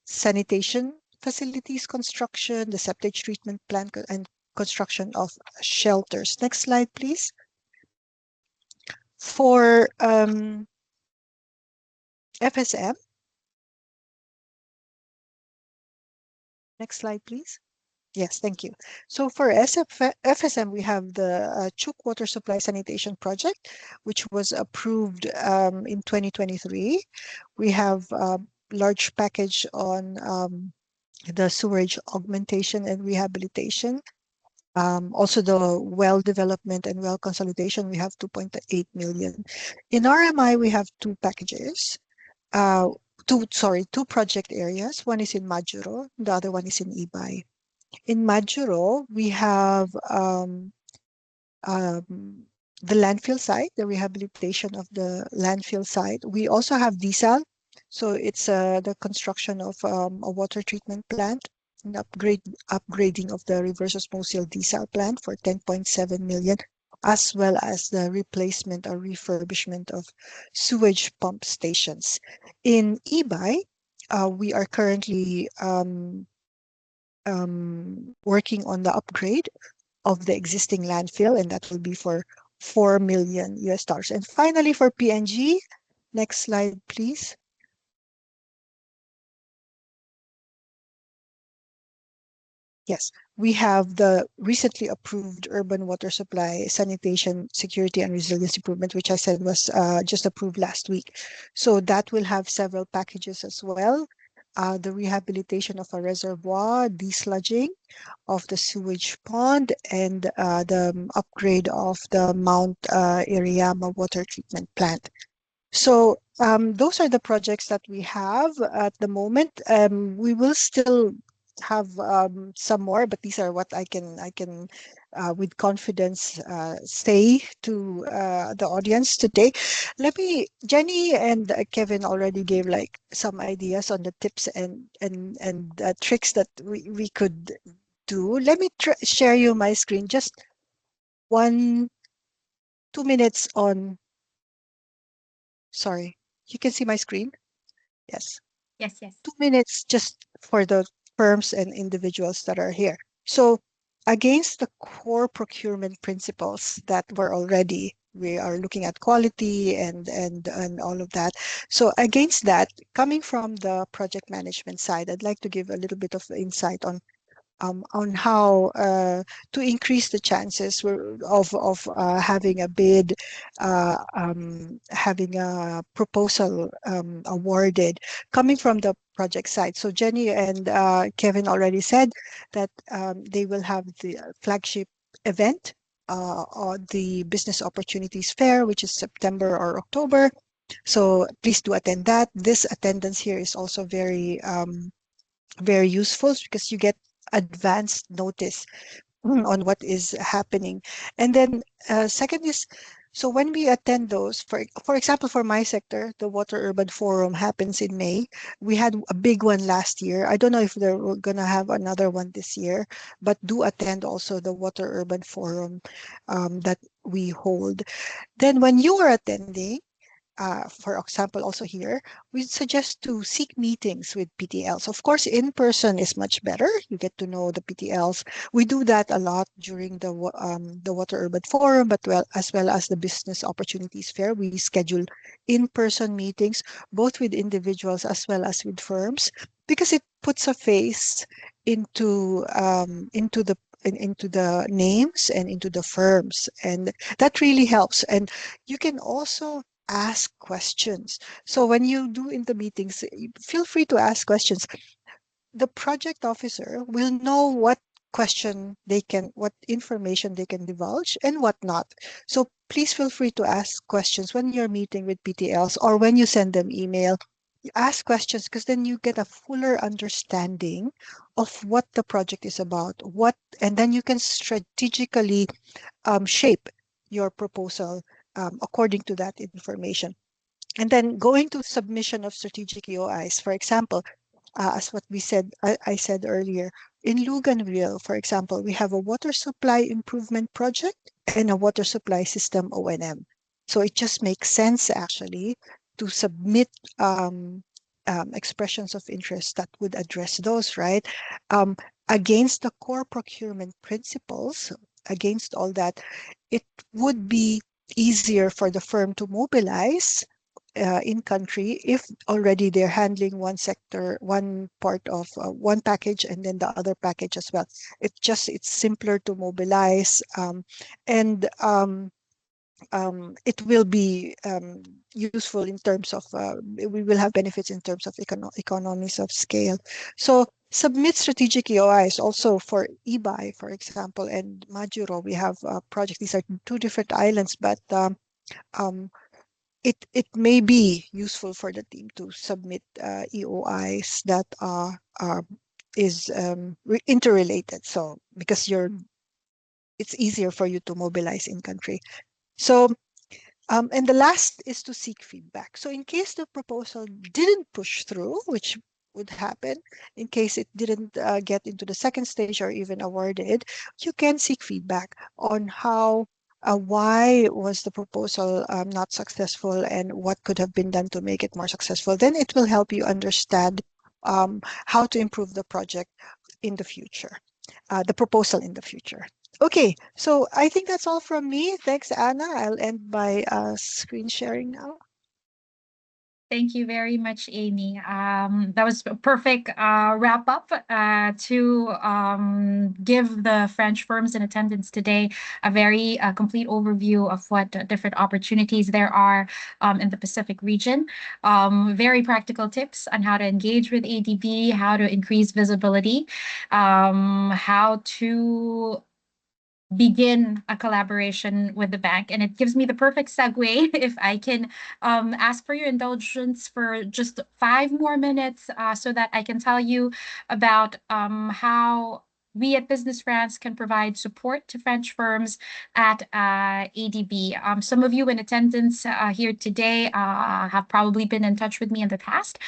sanitation facilities construction, the septic treatment plant, and construction of shelters. Next slide, please. For FSM, next slide, please. Yes, thank you. So for FSM, we have the Chuk Water Supply Sanitation Project, which was approved in 2023. We have a large package on the sewerage augmentation and rehabilitation. Also the well development and well consolidation, we have 2.8 million. In RMI, we have two packages, two project areas. One is in Majuro, the other one is in Ibay. In Majuro, we have the landfill site, the rehabilitation of the landfill site. We also have desal, so it's the construction of a water treatment plant, and upgrading of the reverse osmosis desal plant for 10.7 million, as well as the replacement or refurbishment of sewage pump stations. In Ibay, we are currently working on the upgrade of the existing landfill, and that will be for 4 million US dollars. And finally, for PNG, next slide, please. Yes, we have the recently approved urban water supply, sanitation, security, and resilience improvement, which I said was just approved last week. So that will have several packages as well. The rehabilitation of a reservoir, desludging of the sewage pond, and the upgrade of the Mount Iriyama water treatment plant. So those are the projects that we have at the moment. We will still have some more, but these are what I can with confidence say to the audience today. Jenny and Kevin already gave like some ideas on the tips and tricks that we could do. Let me share you my screen, just 2 minutes on. Sorry, you can see my screen? Yes. Yes. 2 minutes just for the firms and individuals that are here. So against the core procurement principles that were already, we are looking at quality and all of that. So against that, coming from the project management side, I'd like to give a little bit of insight on how to increase the chances of having a bid, having a proposal awarded coming from the project side. So Jenny and Kevin already said that they will have the flagship event on the Business Opportunities Fair, which is September or October. So please do attend that. This attendance here is also very useful because you get advanced notice on what is happening. And then second is, so when we attend those, for example, for my sector, the Water Urban Forum happens in May. We had a big one last year. I don't know if we're going to have another one this year, but do attend also the Water Urban Forum that we hold. Then when you are attending, for example, also here, we suggest to seek meetings with PTLs. Of course, in person is much better. You get to know the PTLs. We do that a lot during the Water Urban Forum, but as well as the Business Opportunities Fair. We schedule in-person meetings, both with individuals as well as with firms, because it puts a face into the into the names and into the firms, and that really helps. And you can also ask questions. So when you do in the meetings, feel free to ask questions. The project officer will know what what information they can divulge and what not. So please feel free to ask questions when you're meeting with PTLs or when you send them email. You ask questions because then you get a fuller understanding of what the project is about, and then you can strategically shape your proposal according to that information. And then going to submission of strategic EOIs, for example, as what I said earlier, in Luganville, for example, we have a water supply improvement project and a water supply system O&M. So it just makes sense actually to submit expressions of interest that would address those, right? Against the core procurement principles, against all that, it would be easier for the firm to mobilize in country if already they're handling one sector, one part of one package, and then the other package as well. It's simpler to mobilize, and it will be useful in terms of we will have benefits in terms of economies of scale. So submit strategic EOIs also for Ibay, for example, and Majuro. We have projects. These are two different islands, but it may be useful for the team to submit EOIs that is interrelated. So because it's easier for you to mobilize in country. So and the last is to seek feedback. So in case the proposal didn't push through, which would happen, in case it didn't get into the second stage or even awarded, you can seek feedback on why was the proposal not successful and what could have been done to make it more successful. Then it will help you understand how to improve the project in the future, the proposal in the future. Okay, so I think that's all from me. Thanks, Anna. I'll end my screen sharing now. Thank you very much, Amy. That was a perfect wrap up to give the French firms in attendance today a very complete overview of what different opportunities there are in the Pacific region. Very practical tips on how to engage with ADB, how to increase visibility, how to begin a collaboration with the bank. And it gives me the perfect segue if I can ask for your indulgence for just 5 more minutes so that I can tell you about how we at Business France can provide support to French firms at ADB. Some of you in attendance here today have probably been in touch with me in the past.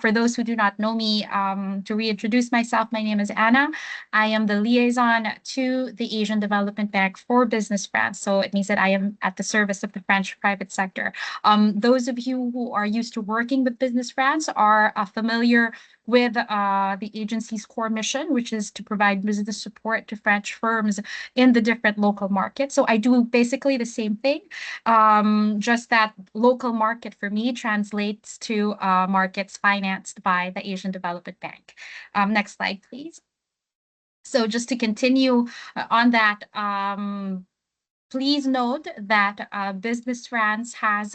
For those who do not know me, to reintroduce myself, my name is Anna. I am the liaison to the Asian Development Bank for Business France. So it means that I am at the service of the French private sector. Those of you who are used to working with Business France are familiar with the agency's core mission, which is to provide business support to French firms in the different local markets. So I do basically the same thing, just that local market for me translates to markets financed by the Asian Development Bank. Next slide, please. So just to continue on that, please note that Business France has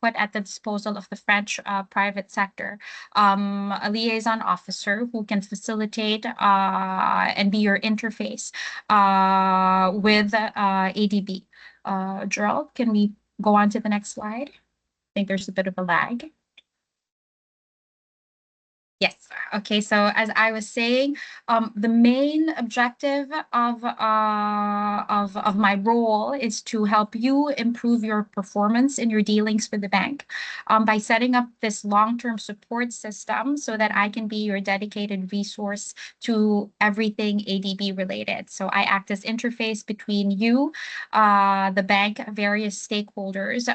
put at the disposal of the French private sector a liaison officer who can facilitate and be your interface with ADB. Gerald, can we go on to the next slide? I think there's a bit of a lag. Yes. Okay. So as I was saying, the main objective of my role is to help you improve your performance in your dealings with the bank by setting up this long-term support system so that I can be your dedicated resource to everything ADB related. So I act as interface between you, the bank, various stakeholders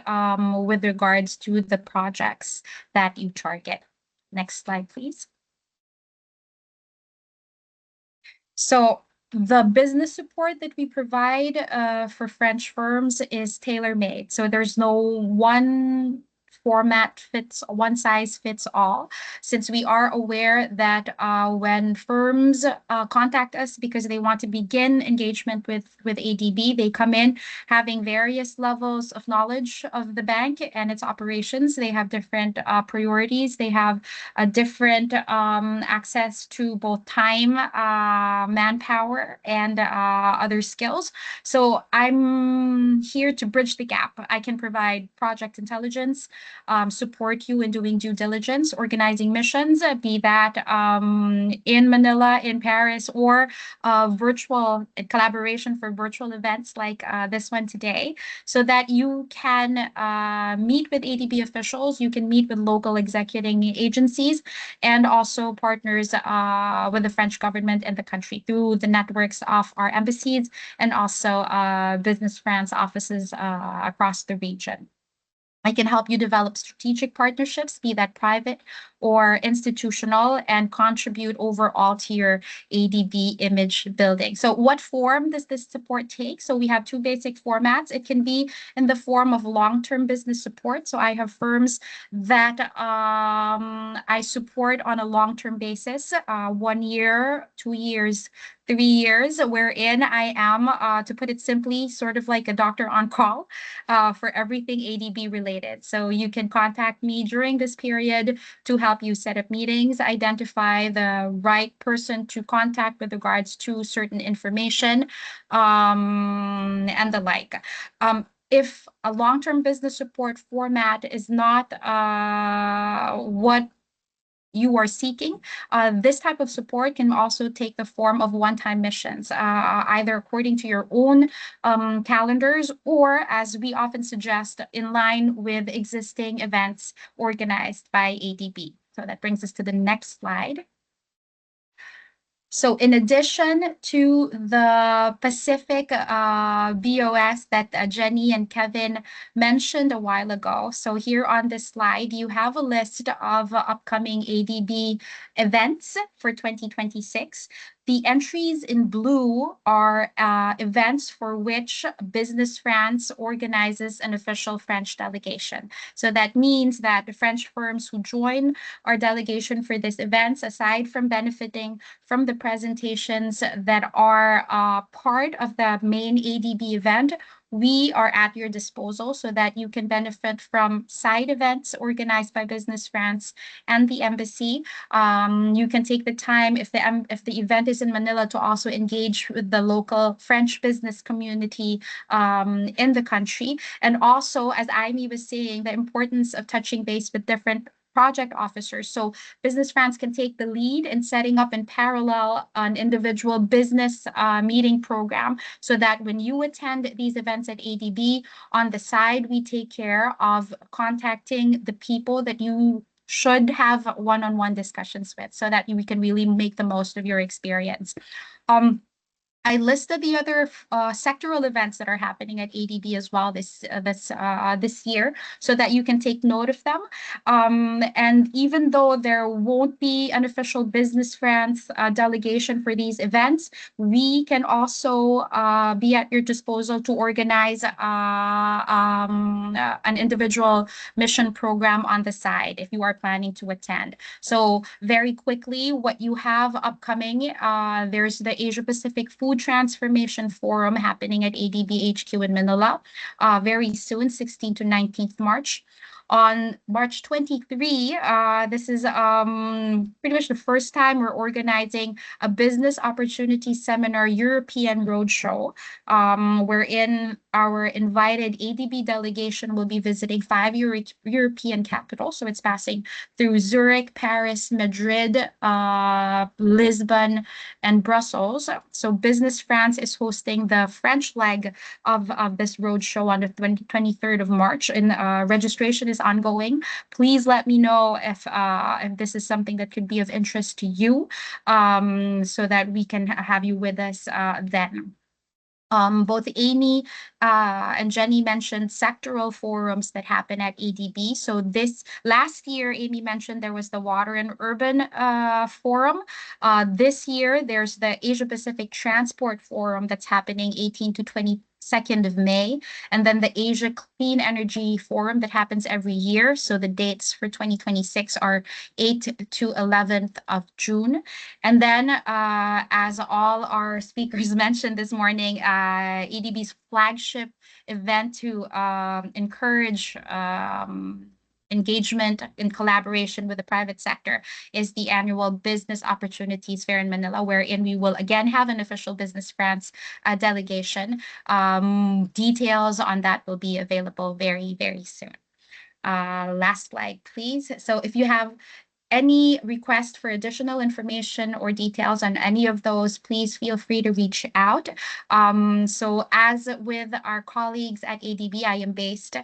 with regards to the projects that you target. Next slide, please. So the business support that we provide for French firms is tailor-made. So there's no one format fits, one size fits all, since we are aware that when firms contact us because they want to begin engagement with ADB, they come in having various levels of knowledge of the bank and its operations. They have different priorities. They have a different access to both time, manpower, and other skills. So I'm here to bridge the gap. I can provide project intelligence, support you in doing due diligence, organizing missions, be that in Manila, in Paris, or virtual collaboration for virtual events like this one today, so that you can meet with ADB officials, you can meet with local executing agencies, and also partners with the French government and the country through the networks of our embassies and also Business France offices across the region. I can help you develop strategic partnerships, be that private or institutional, and contribute overall to your ADB image building. So what form does this support take? So we have two basic formats. It can be in the form of long-term business support. So I have firms that I support on a long-term basis, 1 year, 2 years, 3 years, wherein I am, to put it simply, sort of like a doctor on call for everything ADB related. So you can contact me during this period to help you set up meetings, identify the right person to contact with regards to certain information, and the like. If a long-term business support format is not what you are seeking, this type of support can also take the form of one-time missions, either according to your own calendars or, as we often suggest, in line with existing events organized by ADB. So that brings us to the next slide. So in addition to the Pacific BOS that Jenny and Kevin mentioned a while ago, so here on this slide, you have a list of upcoming ADB events for 2026. The entries in blue are events for which Business France organizes an official French delegation. So that means that the French firms who join our delegation for these events, aside from benefiting from the presentations that are part of the main ADB event, we are at your disposal so that you can benefit from side events organized by Business France and the embassy. You can take the time, if the event is in Manila, to also engage with the local French business community in the country. And also, as Amy was saying, the importance of touching base with different project officers. So Business France can take the lead in setting up in parallel an individual business meeting program, so that when you attend these events at ADB, on the side, we take care of contacting the people that you should have one-on-one discussions with, so that we can really make the most of your experience. I listed the other sectoral events that are happening at ADB as well this year, so that you can take note of them. And even though there won't be an official Business France delegation for these events, we can also be at your disposal to organize an individual mission program on the side if you are planning to attend. So very quickly, what you have upcoming, there's the Asia Pacific Food Transformation Forum happening at ADB HQ in Manila very soon, 16th to 19th March. On March 23, this is pretty much the first time we're organizing a business opportunity seminar European roadshow, wherein our invited ADB delegation will be visiting 5 European capitals. So it's passing through Zurich, Paris, Madrid, Lisbon, and Brussels. So Business France is hosting the French leg of this roadshow on the 23rd of March, and registration is ongoing. Please let me know if this is something that could be of interest to you, so that we can have you with us then. Both Amy and Jenny mentioned sectoral forums that happen at ADB. So this last year, Amy mentioned there was the Water and Urban Forum. This year, there's the Asia Pacific Transport Forum that's happening 18 to 26 2nd of May, and then the Asia Clean Energy Forum that happens every year. So the dates for 2026 are 8th to 11th of June. And then, as all our speakers mentioned this morning, ADB's flagship event to encourage engagement in collaboration with the private sector is the annual Business Opportunities Fair in Manila, wherein we will again have an official Business France delegation. Details on that will be available very, very soon. Last slide, please. So if you have any request for additional information or details on any of those, please feel free to reach out. So as with our colleagues at ADB, I am based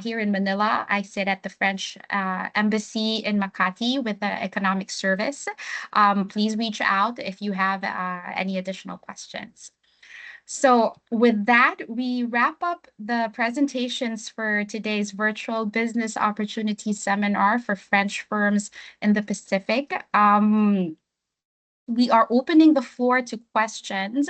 here in Manila. I sit at the French Embassy in Makati with the Economic Service. Please reach out if you have any additional questions. So with that, we wrap up the presentations for today's virtual business opportunity seminar for French firms in the Pacific. We are opening the floor to questions.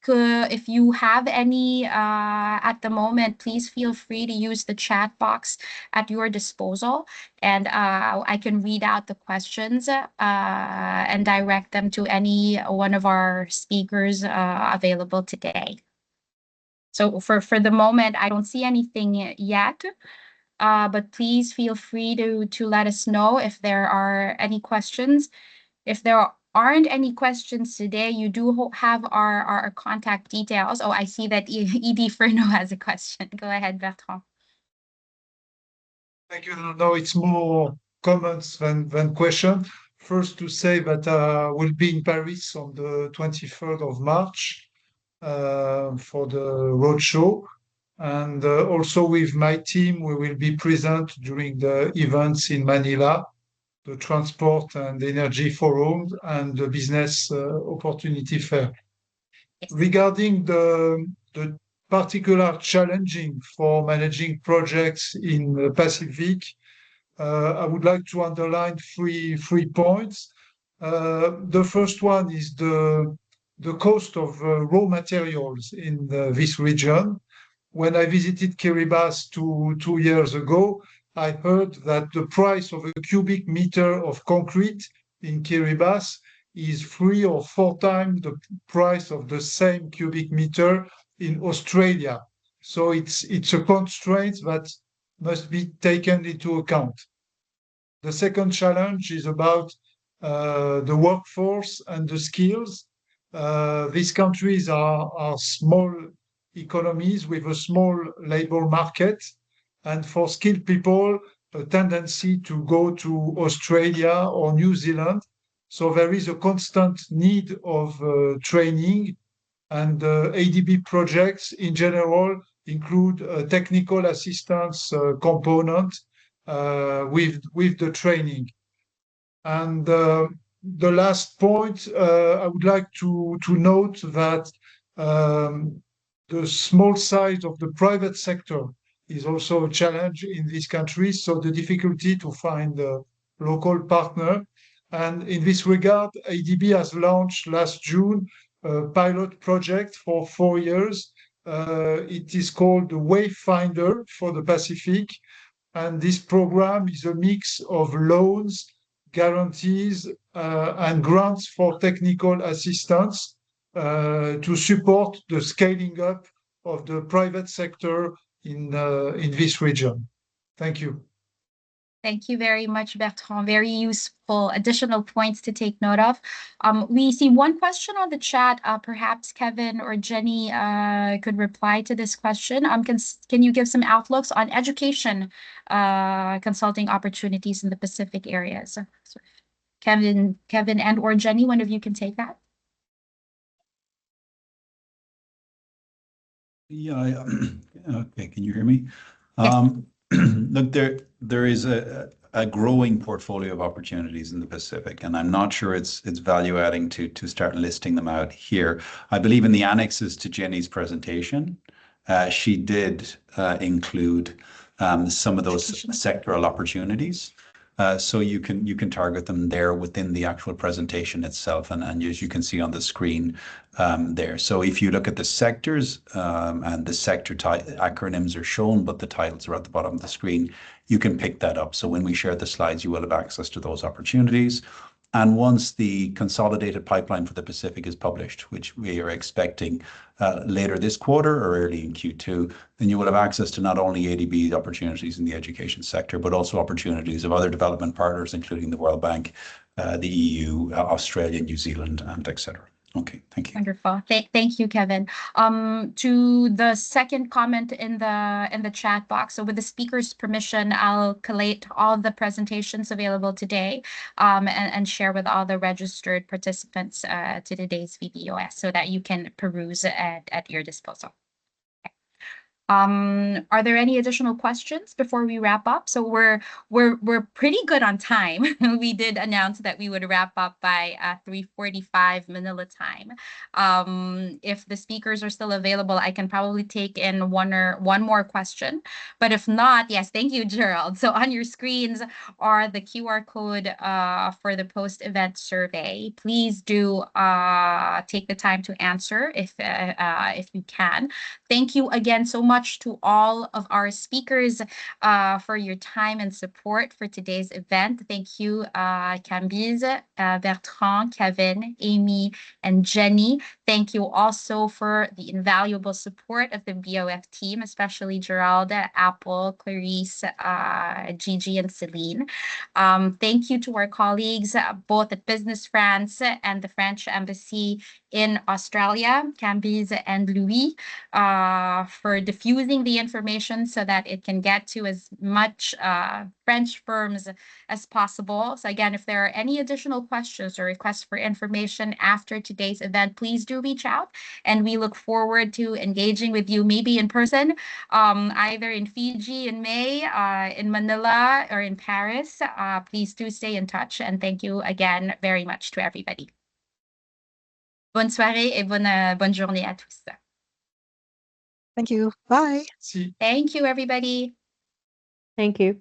If you have any at the moment, please feel free to use the chat box at your disposal, and I can read out the questions and direct them to any one of our speakers available today. So for the moment, I don't see anything yet, but please feel free to let us know if there are any questions. If there aren't any questions today, you do have our contact details. Oh, I see that ED Furno has a question. Go ahead, Bertrand. Thank you. No, it's more comments than questions. First, to say that we'll be in Paris on the 23rd of March for the roadshow. And also with my team, we will be present during the events in Manila, the Transport and Energy Forum and the Business Opportunity Fair. Yes. Regarding the particular challenging for managing projects in the Pacific, I would like to underline three points. The first one is the cost of raw materials in this region. When I visited Kiribati two years ago, I heard that the price of a cubic meter of concrete in Kiribati is 3 or 4 times the price of the same cubic meter in Australia. So it's a constraint that must be taken into account. The second challenge is about the workforce and the skills. These countries are small economies with a small labor market, and for skilled people, a tendency to go to Australia or New Zealand. So there is a constant need of training, and ADB projects in general include a technical assistance component with the training. And the last point, I would like to note that the small size of the private sector is also a challenge in these countries, so the difficulty to find a local partner. And in this regard, ADB has launched last June a pilot project for 4 years. It is called the Wayfinder for the Pacific. And this program is a mix of loans, guarantees, and grants for technical assistance to support the scaling up of the private sector in this region. Thank you. Thank you very much, Bertrand. Very useful additional points to take note of. We see one question on the chat. Perhaps Kevin or Jenny could reply to this question. Can you give some outlooks on education consulting opportunities in the Pacific areas? So Kevin and or Jenny, one of you can take that. Yeah, okay, can you hear me? Yes. Look, there is a growing portfolio of opportunities in the Pacific, and I'm not sure it's value adding to start listing them out here. I believe in the annexes to Jenny's presentation, she did include some of those sectoral opportunities. So you can target them there within the actual presentation itself, and as you can see on the screen there. So if you look at the sectors and the sector acronyms are shown, but the titles are at the bottom of the screen, you can pick that up. So when we share the slides, you will have access to those opportunities. And once the consolidated pipeline for the Pacific is published, which we are expecting later this quarter or early in Q2, then you will have access to not only ADB opportunities in the education sector, but also opportunities of other development partners, including the World Bank, the EU, Australia, New Zealand, and etc. Okay, thank you. Wonderful. Thank you, Kevin. To the second comment in the chat box. So with the speaker's permission, I'll collate all the presentations available today and share with all the registered participants to today's VBOS so that you can peruse at your disposal. Are there any additional questions before we wrap up? So we're pretty good on time. We did announce that we would wrap up by 3:45 Manila time. If the speakers are still available, I can probably take in one more question. But if not, yes, thank you, Gerald. So on your screens are the QR code for the post-event survey. Please do take the time to answer if you can. Thank you again so much to all of our speakers for your time and support for today's event. Thank you, Cambyse, Bertrand, Kevin, Amy, and Jenny. Thank you also for the invaluable support of the BOF team, especially Gerald, Apple, Clarice, Gigi, and Celine. Thank you to our colleagues, both at Business France and the French Embassy in Australia, Cambyse and Louis, for diffusing the information so that it can get to as much French firms as possible. So again, if there are any additional questions or requests for information after today's event, please do reach out, and we look forward to engaging with you maybe in person, either in Fiji in May, in Manila, or in Paris. Please do stay in touch, and thank you again very much to everybody. Bonne soirée et bonne journée à tous. Thank you. Bye. See. Thank you, everybody. Thank you.